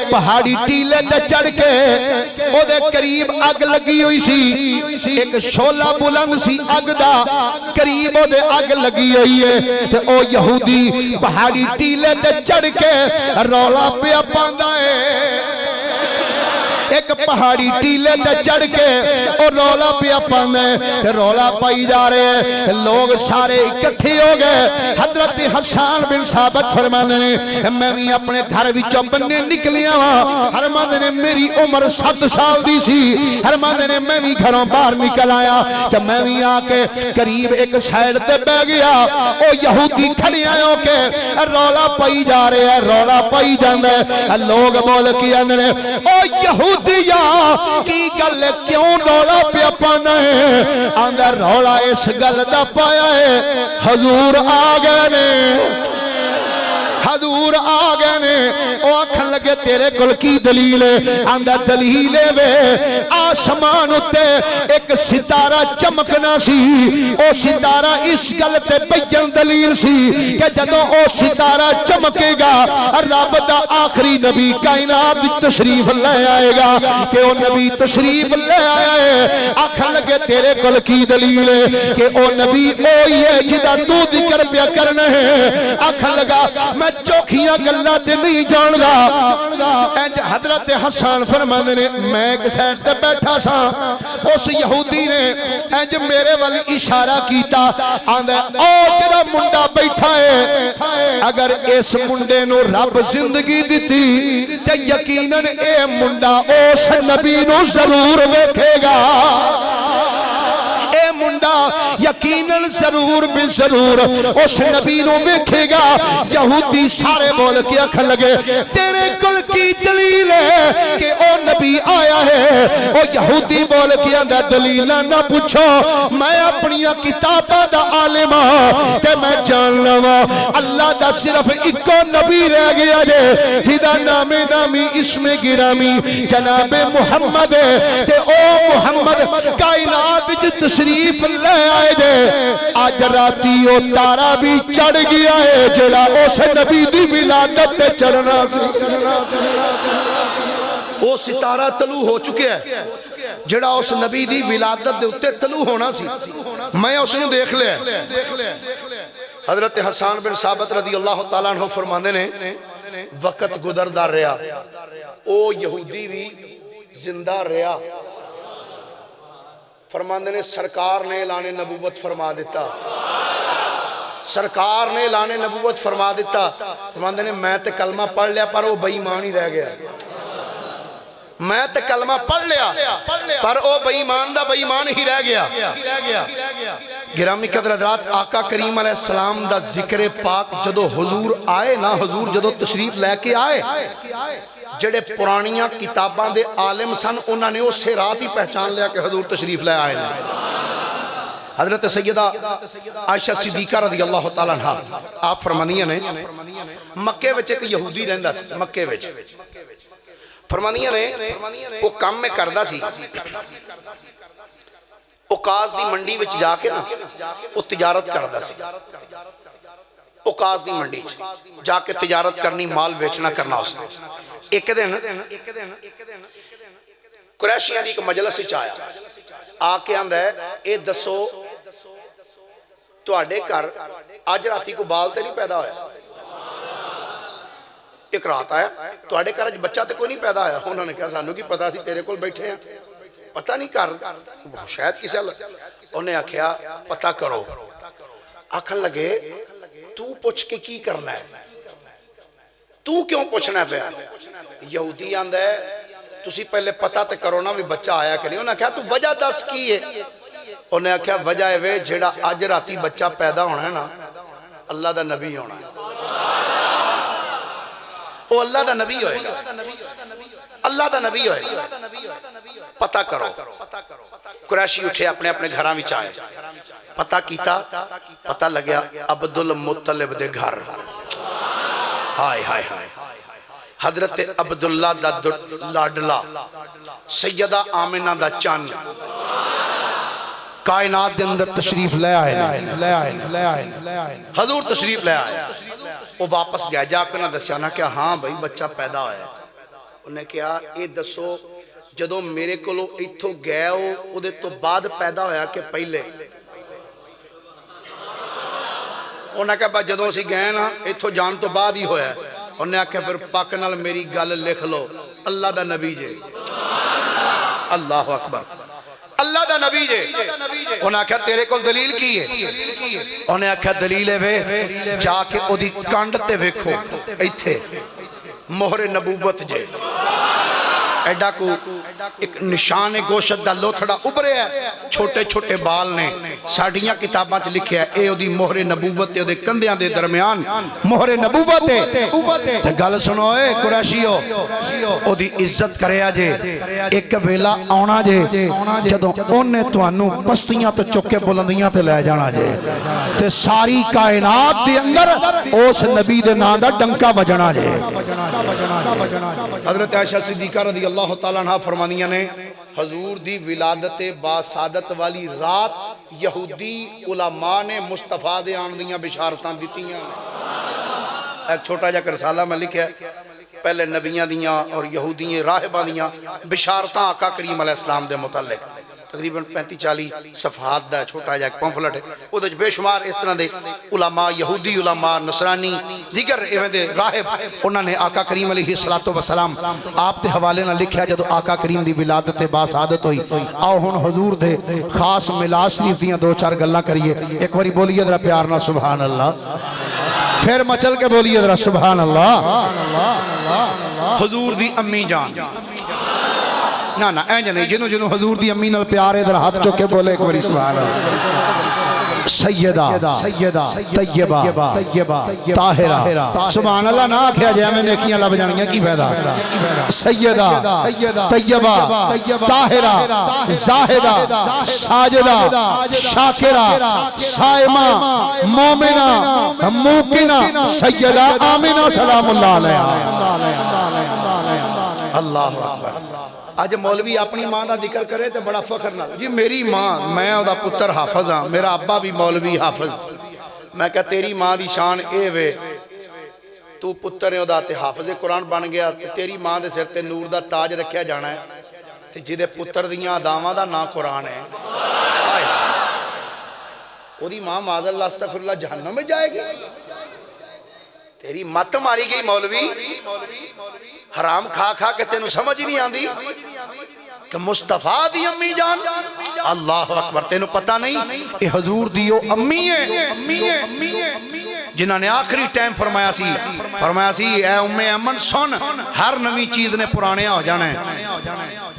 پہاڑی ٹیلے تے چڑھ کے او دے قریب اگ لگی ہوئی سی ایک شولا بلند سی اگ دا قریب او دے اگ لگی ہوئی ہے تے او یہودی پہاڑی ٹیلے تے چڑھ کے رولا پیا پاندا ہے ایک پہاڑی ٹیلے تے چڑھ کے اور رولا پیا پاندے تے رولا پائی جا رہے ہیں لوگ سارے اکٹھے ہو گئے حضرت حسان بن ثابت فرماندے نے میں بھی اپنے گھر وچوں بننے نکلیا ہاں فرماندے نے میری عمر 7 سال دی سی فرماندے نے میں بھی گھروں باہر نکل آیا تے میں بھی آ کے قریب ایک سائیڈ تے بیٹھ گیا او یہودی کھڑے ہو کے رولا پائی جا رہے ہیں رولا پائی جاندا ہے لوگ بول کے آندے نے او یہودی دیا کی گل کیوں رولا پیا پانا ہے آندھا رولا اس گل دا پایا ہے حضور آ گئے نے حضور آ گئے نے او آکھن لگے تیرے کل کی دلیل ہے آندھا دلیل وے آسمان اتے ایک ستارہ چمکنا سی او ستارہ اس گل تے بیان دلیل سی کہ جدوں او ستارہ چمکے گا رب دا آخری نبی کائنات تشریف لے آئے گا کہ او نبی تشریف لے آیا ہے آکھن لگے تیرے کل کی دلیل ہے کہ او نبی اوہی ہے جدا تو ذکر پیا کرنا ہے آکھن لگا میں چوکھیاں گلہ تے نہیں جان گا حضرت حسان فرماندے نے میں ایک سائڈ تے بیٹھا سا اس یہودی نے انج میرے والی اشارہ کیتا آندھا او جڑا منڈا بیٹھا ہے اگر اس منڈے نو رب زندگی دیتی تے یقیناً اے منڈا اس نبی نو ضرور ویکھے گا اے منڈا یقیناً ضرور بھی ضرور اس نبی نو ویکھے گا یہودی سارے بول کے آکھن لگے تیرے کل کی دلیل ہے کہ او نبی آیا ہے او یہودی بول کے آندھا دلیل نہ پوچھو میں اپنی کتاباں دا عالم ہاں تے میں جان لواں اللہ دا صرف ایکو نبی رہ گیا جے جدا نامی اسم گرامی جناب محمد ہے تے او محمد کائنات وچ تشریف لے آئے جے آج راتی او تارا بھی چڑھ گیا ہے جڑا اس نبی دی ولادت تے چڑھنا سی او ستارہ طلوع ہو چکے ہے جڑا اس نبی دی ولادت دے اتے طلوع ہونا سی میں اس نے دیکھ لیا حضرت حسان بن ثابت رضی اللہ تعالیٰ عنہ فرماندے نے وقت گزردا رہا او یہودی بھی زندہ رہا فرماندے نے سرکار نے اعلان نبوت فرما دیتا سرکار نے اعلان نبوت فرما دیتا فرماندے نے میں تے کلمہ پڑھ لیا پر وہ بے ایمان ہی رہ گیا میں تے کلمہ پڑھ لیا پر او بے ایمان دا بے ایمان ہی رہ گیا گرامی قدر حضرات آقا کریم علیہ السلام دا ذکر پاک جدو حضور آئے نا حضور جدو تشریف لے کے آئے جڑے پرانیاں کتاباں دے عالم سن انہوں نے اسے رات ہی پہچان لیا کہ حضور تشریف لے آئے حضرت سیدہ عائشہ صدیقہ رضی اللہ تعالیٰ عنہ آپ فرمانیاں نے مکے وچ ایک یہودی رہندا سی مکے وچ فرمانیاں نے وہ کام میں کردہ سی اوقاز دی منڈی وچ جا کے نا وہ تجارت کردہ سی اوقاز دی منڈی جا کے تجارت کرنی مال بیچنا کرنا اس نے ایک دن قریشیاں دی ایک مجلس ہی چاہیا آ کے آندہ ہے اے دسو تو آڈے کر آج راتی کو بال تے نہیں پیدا ہویا ایک رات آیا تو آڈے کر آج بچہ تے کوئی نہیں پیدا آیا انہوں نے کہا سانو کی پتا سی تیرے کول بیٹھے ہیں پتہ نہیں کر شاید کسی اللہ انہوں نے آکھیا پتہ کرو آکھن لگے تو پوچھ کے کی کرنا ہے تو کیوں پوچھنا ہے یہودی آندہ ہے تسی پہلے پتہ تے کرو نا بھی بچہ آیا کہ نہیں انہوں نے کہا تو وجہ دس کی ہے انہوں نے کہا وجہ ہے وے جڑا آج راتی بچہ پیدا ہونا ہے نا اللہ دا نبی ہونا ہے او اللہ دا نبی ہوئے گا اللہ دا نبی ہوئے گا پتہ کرو قریشی اٹھے اپنے اپنے گھراں وچ آئے پتہ کیتا پتہ لگیا عبد المطلب دے گھر ہائے ہائے ہائے حضرت عبداللہ دا لاڈلا سیدہ آمنہ دا چان کائنات دے اندر تشریف لے آئے حضور تشریف لے آئے وہ واپس گیا جا کے نہ دسیانا کہ ہاں بھائی بچہ پیدا ہویا ہے انہیں کہا اے دسو جدو میرے کولو ایتھو گئے ہو ادھے تو بعد پیدا ہویا کہ پہلے انہیں کہا جدو اسی گئے نا ایتھو جان تو بعد ہی ہویا ہے انہیں کہا پھر پاک نال میری گل لکھ لو اللہ دا نبی جے اللہ اکبر اللہ دا نبی جے انہیں کہا تیرے کول دلیل کی ہے انہیں کہا دلیل ہے وے جا کے او دی کانڈ تے ویکھو ایتھے مہر نبوت جے ایڈا کو ایک نشان گوشت دا لوتھڑا ابرے ہے چھوٹے چھوٹے بال نے ساڑھیاں کتاباں چ لکھے ہیں اے او دی مہر نبوت تے او دے کندیاں دے درمیان مہر نبوت ہے تے گل سنو اے قریشیو او دی عزت کریا جے ایک ویلا آنا جے جدوں اونے تانوں پستیاں تو چک کے بلندیاں تے لے جانا جے تے ساری کائنات دے اندر اس نبی دے نام دا ڈنکا بجنا جے حضرت عائشہ صدیقہ رضی اللہ تعالیٰ عنہ فرمانیاں نے حضور دی ولادت باسادت والی رات یہودی علماء نے مصطفیٰ دے آندیاں بشارتاں دیتی ہیں ایک چھوٹا جا کر رسالہ میں لکھا ہے پہلے نبیاں دیاں اور یہودیاں راہباں دیاں بشارتاں آقا کریم علیہ السلام دے متعلق تقریباً 35-40 صفحات دا چھوٹا جا ایک پمفلٹ ہے وہ دے بے شمار اس طرح دے علماء یہودی علماء نصرانی دیگر ایویں دے راہب انہوں نے آقا کریم علیہ السلام آپ دے حوالے نہ لکھیا جدو آقا کریم دی ولادت باسعادت ہوئی آؤ ہن حضور دے خاص ملاس شریف دیاں دو چار گلاں کریے ایک باری بولیے ذرا پیار نہ سبحان اللہ پھر مچل کے بولیے ذرا سبحان اللہ حضور دی امی جان نا نا اینج نہیں جنو حضور دی امی نال پیار ہے در ہاتھ چکے بولے ایک باری سبحان اللہ سیدہ طیبہ طاہرہ سبحان اللہ نہ آکھیا جائے میں نیکیاں لب جانگیاں کی فائدہ سیدہ طیبہ طاہرہ زاہدہ ساجدہ شاکرہ سائمہ مومنہ موقنہ سیدہ آمنہ سلام اللہ علیہ اللہ اکبر آج مولوی اپنی ماں دا ذکر کرے تو بڑا فخر نہ جی میری ماں میں او دا پتر حافظ ہاں میرا ابا بھی مولوی حافظ میں کہا تیری ماں دی شان اے وے تو پتر او دا تے حافظ قرآن بن گیا تیری ماں دے سر تے نور دا تاج رکھیا جانا ہے تے جدے پتر دیاں داواں دا نا قرآن ہے او دی ماں معاذ اللہ استغفر اللہ جہنم میں جائے گی تیری مت ماری گئی مولوی حرام کھا کھا کہ تینوں سمجھ ہی نہیں آندی کہ مصطفیٰ دی امی جان اللہ اکبر تینوں پتہ نہیں اے حضور دیو امی ہے جنہاں نے آخری ٹائم فرمایا سی اے ام ایمن سن ہر نوی چیز نے پرانے ہو جانا ہے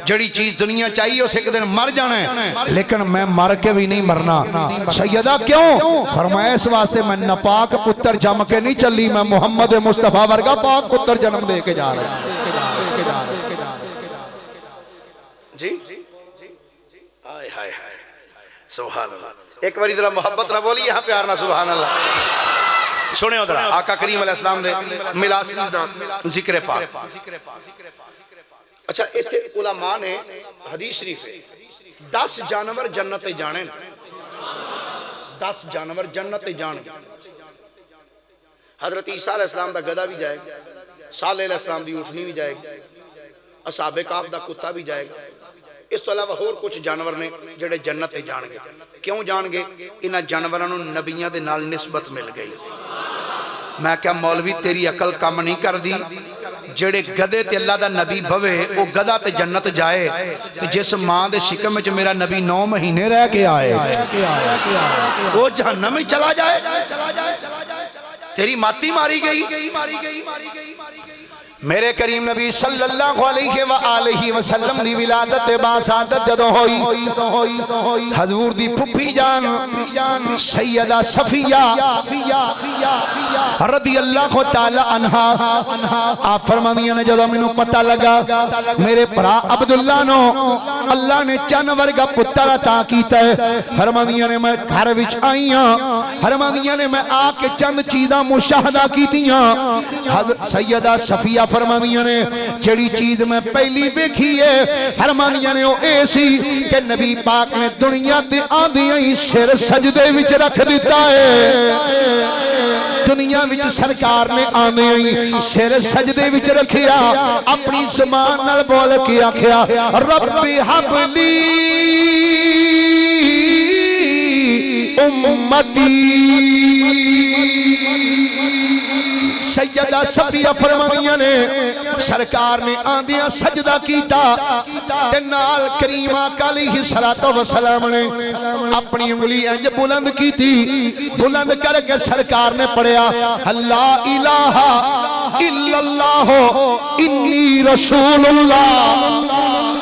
جڑی چیز دنیا چاہیے اسے ایک دن مر جانا ہے لیکن میں مر کے بھی نہیں مرنا سیدہ کیوں فرمایا اس واسطے میں نپاک پتر جم کے نہیں چلی میں محمد مصطفیٰ ورگا پاک پتر جنم دے کے جا رہا ہے جی آئے ہائے ہائے سبحان اللہ ایک باری ذرا محبت نہ بولی یہاں پیار نہ سبحان اللہ سنے ادھر آقا کریم علیہ السلام دے ملاس ذکر پاک اچھا اس علماء نے حدیث شریف 10 جانور جنت جانے 10 جانور جنت جانے حضرت عیسیٰ علیہ السلام دا گدہ بھی جائے گا صالح علیہ السلام دی اٹھنی بھی جائے گا اصحاب کہف دا کتا بھی جائے گا اس تو علاوہ اور کچھ جانور نے جڑے جنت جان گے کیوں جان گے انہاں جانورانوں نبیاں دے نال نسبت مل گئی میں کیا مولوی تیری عقل کم نہیں کر دی جڑے گدے تے اللہ دا نبی بھوے وہ گدہ تے جنت جائے تے جس ماں دے شکم میں جو میرا نبی 9 مہینے رہ کے آئے وہ جہنم میں چلا جائے تیری ماتی ماری گئی میرے کریم نبی صلی اللہ علیہ وآلہ وسلم دی ولادت باسعادت جدوں ہوئی حضور دی پھپھی جان سیدہ صفیہ رضی اللہ تعالی عنہا آپ فرمانیاں نے جدوں میں پتہ لگا میرے پرا عبداللہ نو اللہ نے چن ورگا پتر عطا کیتا ہے فرمانیاں نے میں گھر وچ آئیاں فرمانیاں نے میں آ کے چند چیزاں مشاہدہ کیتیاں سیدہ صفیہ فرماندیاں نے جڑی چیز میں پہلی ویکھی ہے فرماندیاں نے او اے سی کہ نبی پاک نے دنیا تے آندیاں ہی سر سجدے وچ رکھ دیتا ہے دنیا وچ سرکار نے آنے ہی سر سجدے وچ رکھیا اپنی زبان نال بول کے آکھیا ربی حب لی امتی سیدہ صفیہ فرمانیاں نے سرکار نے آندیاں سجدہ کیتا تے نال کریم آقا علیہ السلام نے اپنی انگلی انج بلند کیتی بلند کر کے سرکار نے پڑھیا لا الہ الا اللہ انی رسول اللہ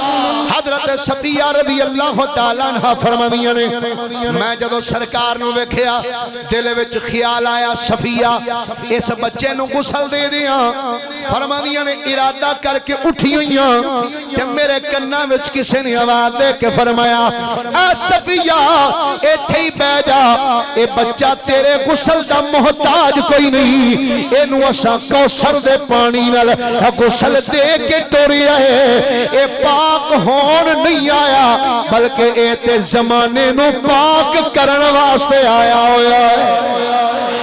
حضرت صفیہ رضی اللہ تعالیٰ عنہ فرماندیاں نے میں جدو سرکار نو ویکھیا دل وچ خیال آیا صفیہ اس بچے نو غسل دے دیاں فرماندیاں نے ارادہ کر کے اٹھی ہوئیاں کہ میرے کناں وچ کسے نے آواز دے کے فرمایا اے صفیہ ایتھے ہی بیٹھ جا اے بچہ تیرے غسل دا محتاج کوئی نہیں اینو اساں کوثر دے پانی نال غسل دے کے ٹوریا ہے اے پاک ہون نہیں آیا بلکہ اے تے زمانے نو پاک کرن واسطے آیا ہویا ہے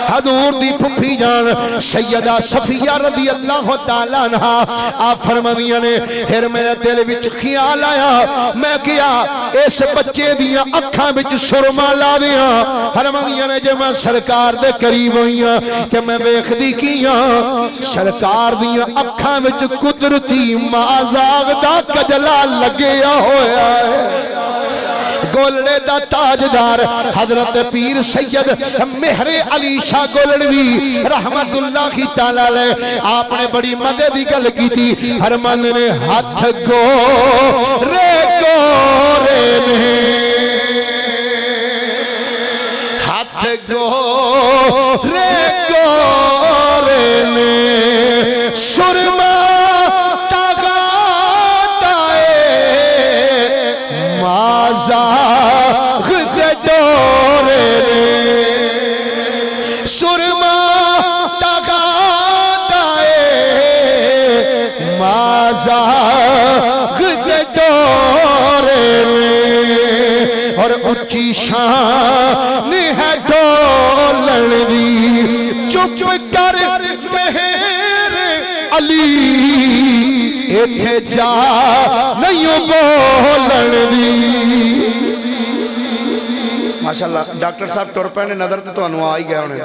حضور دی پھپھی جان سیدہ صفیہ رضی اللہ تعالیٰ عنہ آپ فرماندیاں نے پھر میرے دل وچ خیال آیا میں کیا اس بچے دیاں اکھاں وچ سرما لا دیاں فرماندیاں نے جے میں سرکار دے قریب ہوئیاں کہ میں ویکھدی کیاں سرکار دیاں اکھاں وچ قدرتی مازاغ دا کجلا لگیا ہویا ہے گولڑے دا تاجدار حضرت پیر سید مہر علی شاہ گولڑوی رحمت اللہ کی تعالیٰ لے آپ نے بڑی مدد دی گل کی تھی فرمان نے ہاتھ گورے گورے نے ہاتھ گورے گورے نے سرما مازاغ دے ڈورے نے سرما ٹاگا دائے مازاغ دے ڈورے نے اور اچھی شان ہے ڈولن دی چپ کر مہر علی ایتھے جا نہیں بولن دی ماشاءاللہ ڈاکٹر صاحب ٹر پے نے نظر تے تانوں آ ہی گیا ہونے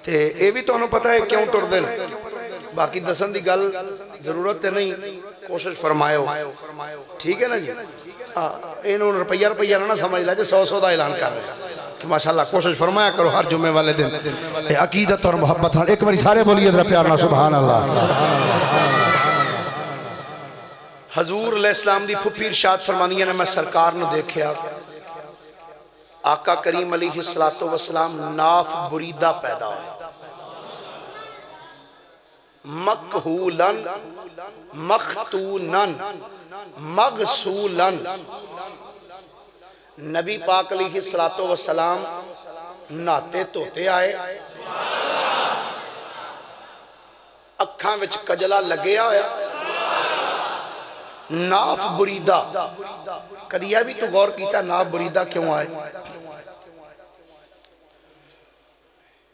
تے اے بھی تانوں پتہ ہے کیوں ٹردے نے باقی دسن دی گل ضرورت تے نہیں کوشش فرمائے ہو ٹھیک ہے نا جی ہاں اینوں روپیہ نہ سمجھ لے جو 100 دا اعلان کر رہے کہ ماشاءاللہ کوشش فرمایا کرو ہر جمعے والے دن عقیدت اور محبت ایک باری سارے بولیے ذرا پیار نہ سبحان اللہ حضور علیہ السلام دی پھپھی ارشاد فرماندیاں نے میں سرکار نو دیکھیا آقا کریم علیہ السلام ناف بریدہ پیدا ہوئے مکہولن مختونن مغسولن نبی پاک علیہ السلام ناتے توتے آئے اکھاں وچ کجلا لگیا ہویا ناف بریدہ کدی یہ بھی تو غور کیتا ناف بریدہ کیوں آئے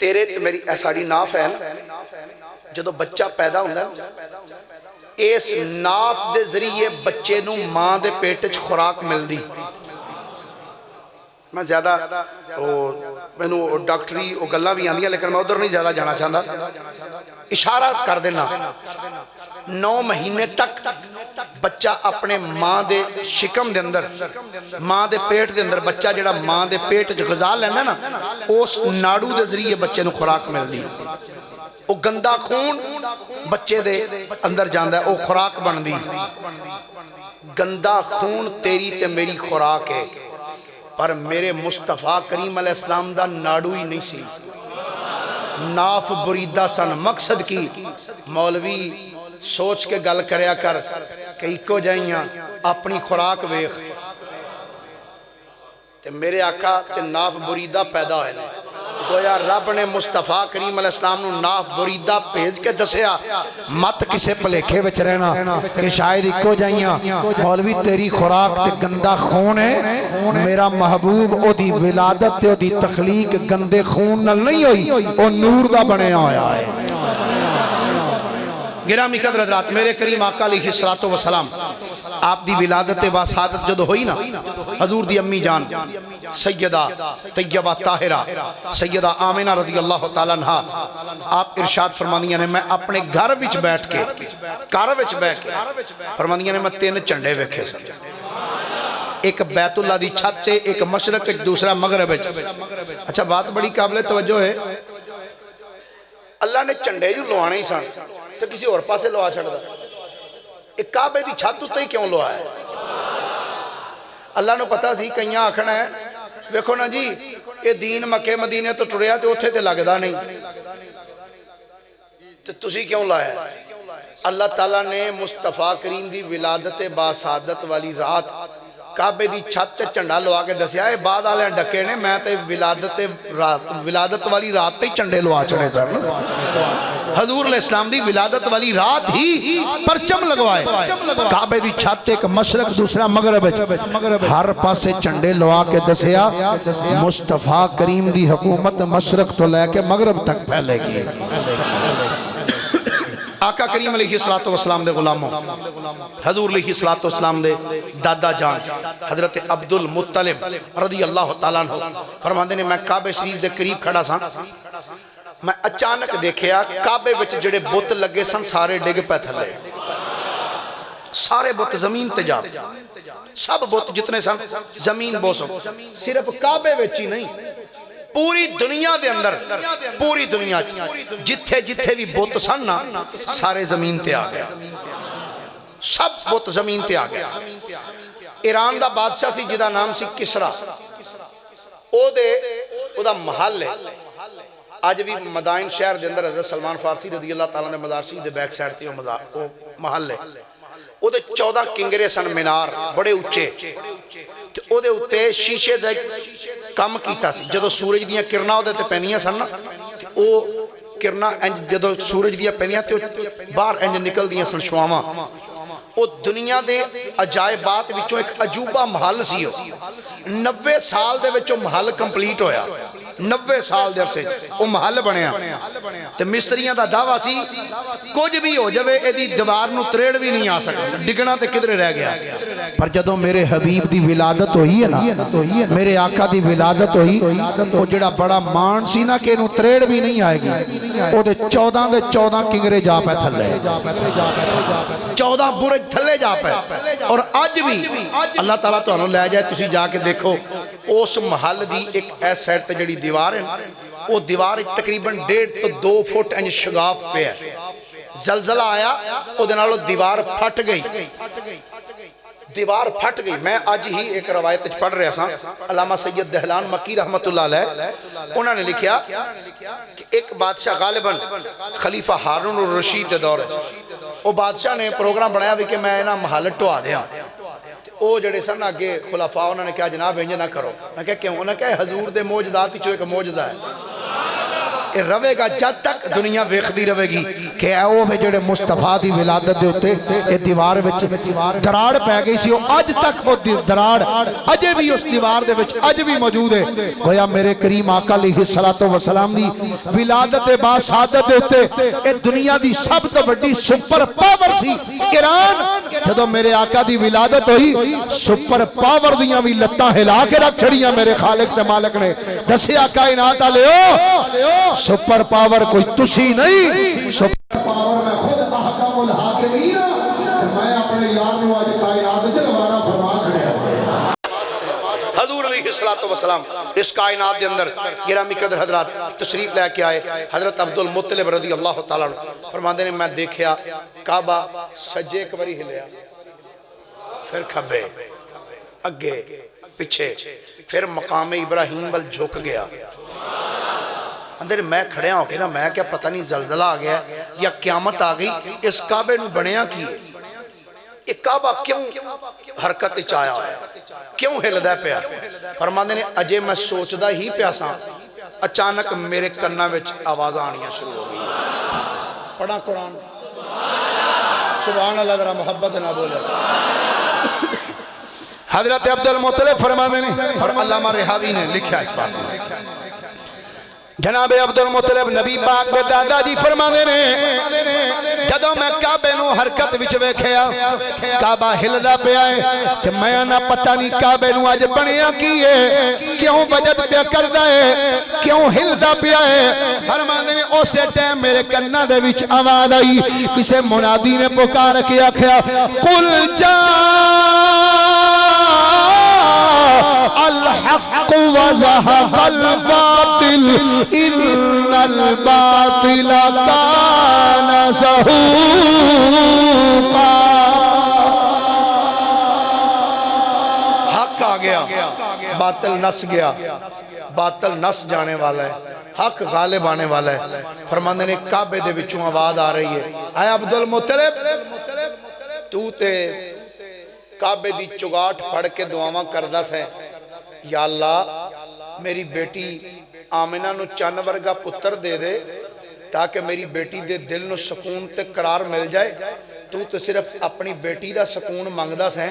تیرے تو میری ایساری ناف ہے نا جدو بچہ پیدا ہوتا ہے اس ناف دے ذریعے بچے نو ماں دے پیٹ وچ خوراک مل دی میں زیادہ میں ڈاکٹری گلاں بھی آندیاں لیکن میں ادھر نہیں زیادہ جانا چاہتا اشارہ کر دینا 9 مہینے تک بچہ اپنے ماں دے شکم دے اندر ماں دے پیٹ دے اندر بچہ جڑا ماں دے پیٹ جو غذا لیندہ نا اس ناڑو دے ذریعے بچے نو خوراک مل دی وہ گندہ خون بچے دے اندر جاندہ ہے وہ خوراک بن دی گندہ خون تیری تے میری خوراک ہے پر میرے مصطفیٰ کریم علیہ السلام دا ناڑو ہی نہیں سی ناف بریدہ سن مقصد کی مولوی سوچ کے گل کریا کر کہ ایکو جائیاں اپنی خوراک ویخ تے میرے آقا تے ناف بریدہ پیدا ہے گویا رب نے مصطفیٰ کریم علیہ السلام نو نا بریدہ بھیج کے دسیا مت کسے پلیکھے وچ رہنا کہ شاید اکو جائیاں مولوی تیری خوراک تے گندہ خون ہے، میرا محبوب او دی ولادت تے او دی تخلیق گندے خون نل نہیں ہوئی، او نور دا بنے آیا ہے۔ گرامی قدر حضرات، میرے کریم آقا علیہ السلام آپ دی ولادت با سعادت جدو ہوئی نا، حضور دی امی جان سیدہ طیبہ طاہرہ سیدہ آمنہ رضی اللہ تعالیٰ عنہ آپ ارشاد فرماندیاں نے میں اپنے گھر وچ بیٹھ کے فرماندیاں نے میں 3 چنڈے ویکھے سن، ایک بیت اللہ دی چھت تے، ایک مشرق، ایک دوسرا مغرب۔ اچھا بات بڑی قابل توجہ ہے، اللہ نے چنڈے جو لوانے ہی سن تو کسی اور پاسے لوا چھڑ دا، ایک کعبے دی چھت تے ہی کیوں لوا ہے؟ اللہ نے پتا سی کہیں آکھنا ہے ویکھو نا جی یہ دین مکہ مدینے تو ٹریا تے اوتھے تے لگدا نہیں تے تسی کیوں لایا ہے؟ اللہ تعالیٰ نے مصطفیٰ کریم دی ولادت با سعادت والی رات کعبے دی چھت تے چنڈا لوا کے دسیا ہے، بعد آلے ڈکے نے میں تے ولادت والی رات تے چنڈے لوا چھڑے سن، حضور علیہ السلام دی ولادت والی رات ہی پرچم لگوائے، کعبے دی چھت ایک مشرق دوسرا مغرب، ہر پاسے چنڈے لوا کے دسیا مصطفیٰ کریم دی حکومت مشرق تو لے کے مغرب تک پھیلے گی۔ آقا کریم علیہ السلام دے غلاموں، حضور علیہ السلام دے دادا جان حضرت عبد المطلب رضی اللہ تعالیٰ عنہ فرماندے نے میں کعبہ شریف دے قریب کھڑا سا، میں اچانک دیکھیا کعبے وچ جڑے بت لگے سن سارے ڈگ پہ تھلے، سارے بت زمین تے جا، سب بت جتنے سن زمین بوسو، صرف کعبے وچ ہی نہیں پوری دنیا دے اندر، پوری دنیا جتھے جتھے بھی بت سن نا سارے زمین تے آ گیا، سب بت زمین تے آ گیا۔ ایران دا بادشاہ سی جدا نام سی کسرا، او دا محل ہے آج بھی مدائن شہر دے اندر حضرت سلمان فارسی رضی اللہ تعالیٰ نے مزار شریف دے بیک سائڈ تے وہ محل ہے، او دے 14 کنگرے سن مینار بڑے اچھے، او دے اتے شیشے دے کام کیتا سی، جدو سورج دیاں کرنا ہو دے تے پینیاں سن نا، او کرنا جدو سورج دیاں پینیاں تے باہر انج نکل دیاں سن شواما، او دنیا دے عجائبات وچوں ایک عجوبہ محل سی ہو، 90 سال دے وچوں محل کمپلیٹ ہویا، 90 سال دے عرصے وہ محل بنیا تے مستریاں دا دعویٰ سی کچھ بھی ہو جاوے ایدی دیوار نو تریڑ بھی نہیں آ سکتا، ڈگنا تے کدھر رہ گیا، پر جدوں میرے حبیب دی ولادت ہوئی ہے نا، میرے آقا دی ولادت ہوئی، وہ جڑا بڑا مان سی نا کہ انہوں تریڑ بھی نہیں آئے گی، وہ دے 14 دے 14 کنگرے جا پہ تھلے، 14 برج تھلے جا پہ، اور آج بھی اللہ تعالیٰ تو انہوں لے جائے تسی جا کے دیکھو اس محل دی ایک ایس سیٹ تے جڑی دیوار ہے وہ دیوار تقریباً 1.5 تو 2 فٹ انج شگاف پہ ہے، زلزلہ آیا وہ دنالو دیوار پھٹ گئی، دیوار پھٹ گئی۔ میں آج ہی ایک روایت پڑھ رہا سا، علامہ سید دہلان مکی رحمت اللہ علیہ انہوں نے لکھیا کہ ایک بادشاہ غالباً خلیفہ ہارون الرشید دور ہے، وہ بادشاہ نے پروگرام بنایا بھی کہ میں نا محل ٹوا دیا، او جڑے سن آگے خلافہ انہوں نے کہا جناب انج نہ کرو، میں کہا کیوں؟ انہوں نے کہا حضور دے موجزات پیچھو ایک موجزہ ہے، یہ روے گا جد تک دنیا ویخدی روے گی کہ اے او جڑے مصطفیٰ دی ولادت دے ہوتے یہ دیوار وچ دراڑ پہ گئی سی، آج تک وہ دراڑ اجے بھی اس دیوار دے وچ اج بھی موجود ہے۔ گویا میرے کریم آقا علیہ السلام دی ولادت با سعادت دے ہوتے یہ دنیا دی سب تو بڑی سپر پاور سی۔ ایران جدو میرے آقا دی ولادت ہوئی سپر پاور دیاں بھی لتاں ہلا کے رکھ چھڑیاں میرے خالق تے مالک نے، دسیا کائنات آلے سپر پاور کوئی تسی نہیں، سپر پاور میں خود احکام الحاکمین، میں اپنے یار نو آج کائنات جلوانا فرما چھڑیا۔ حضور علیہ السلام اس کائنات دے اندر گرامی قدر حضرات تشریف لے کے آئے، حضرت عبد المطلب رضی اللہ تعالیٰ عنہ فرماندے نے میں دیکھیا کعبہ سجے ایک بری ہلیا، پھر کھبے اگے پیچھے، پھر مقام ابراہیم وال جھک گیا۔ اندر میں کھڑے ہوں کہ نا میں کیا پتہ نہیں زلزلہ آ گیا یا قیامت آ گئی، اس کعبے نو بنیا کی یہ کعبہ کیوں حرکت چایا ہے، کیوں ہلدا پیا؟ فرماندے نے اجے میں سوچدا ہی پیاسا اچانک میرے کناں وچ آواز آنیاں شروع ہو گئی. پڑھا قرآن. سبحان اللہ. ذرا محبت نہ بولے. حضرت عبد المطلب فرمانے نے اور علامہ رحاوی نے لکھا اس بات میں. جناب عبد المطلب نبی پاک دے دادا جی فرمانے نے جدوں میں کعبے نو حرکت وچ ویکھیا کعبہ ہلدا پیا ہے تے میں نہ پتہ نہیں کعبے نو اج بنیا کی ہے کیوں وجد پیا کردا ہے کیوں ہلدا پیا ہے. فرمانے نے اسی ٹائم میرے کناں دے وچ آواز آئی کسے منادی نے پکار کے آکھیا قل جا الحق وزهق الباطل ان الباطل كان زهوقا. حق آ گیا باطل نس گیا. باطل نس جانے والا ہے حق غالب آنے والا ہے. فرماندے نے کعبے دے وچوں آواز آ رہی ہے اے عبد المطلب تو تے کعبے دی چگاٹ پڑھ کے دعاواں کردہ سے یا اللہ میری بیٹی آمنہ نو چن ورگا پتر دے دے تاکہ میری بیٹی دے دل نو سکون تے قرار مل جائے. تو صرف اپنی بیٹی دا سکون مانگدا سے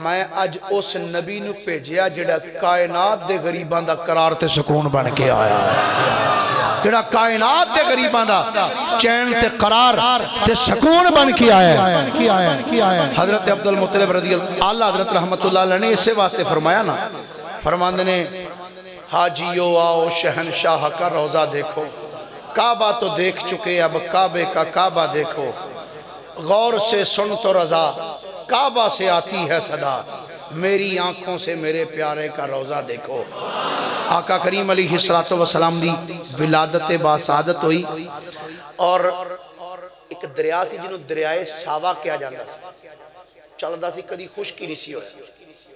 میں اج اس نبی نو بھیجیا جڑا کائنات دے غریباں دا قرار تے سکون بن کے آیا ہے. جڑا کائنات دے غریباں دا چین تے قرار تے سکون بن کے آیا ہے. حضرت عبد المطلب رضی اللہ اعلیٰ حضرت رحمت اللہ علیہ نے اسے واسطے فرمایا نا. فرماندے نے حاجیو آؤ شہنشاہ کا روزہ دیکھو. کعبہ تو دیکھ چکے اب کعبے کا کعبہ دیکھو. غور سے سن تو رضا کعبہ سے آتی ہے صدا میری آنکھوں سے میرے پیارے کا روزہ دیکھو. آقا کریم علیہ السلام دی ولادت باسعادت ہوئی اور ایک دریا سی جنہوں دریائے ساوا کیا جاندہ سی چلدہ سی کدی خشکی نہیں سی ہویا.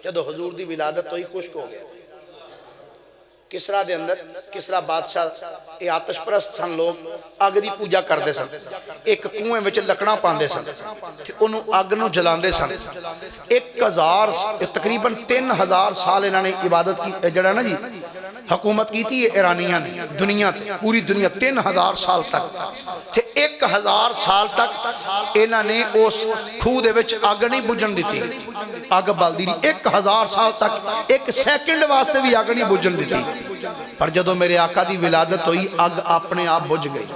جدو حضور دی ولادت ہوئی خشک ہو گیا. کسرا دے اندر کسرا بادشاہ اے آتش پرست سن لوگ آگ دی پوجا کر دے سن. ایک کنویں وچ لکڑاں پاندے سن انہوں آگ نو جلاندے سن. 1000 تقریباً 3000 سال انہوں نے عبادت کی جڑا نا جی حکومت کی تھی ایرانیاں نے دنیا تے پوری دنیا 3000 سال تک تے 1000 سال تک انہوں نے اس کھو دے وچ آگ نہیں بجن دیتی. آگ بال دی 1000 سال تک ایک سیکنڈ واسطے بھی آگ نہیں بجن دیتی. پر جدو میرے آقا دی ولادت ہوئی آگ اپنے آپ بج گئی.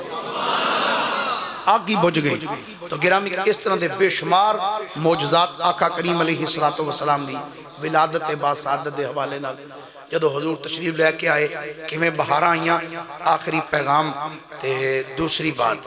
آگ ہی بج گئی. تو گرامی اس طرح دے بے شمار معجزات آقا کریم علیہ السلام دی ولادت باسعادت دے حوالے نال جدو حضور تشریف لے کے آئے کہ میں بہارا آئیاں. آخری پیغام تے دوسری بات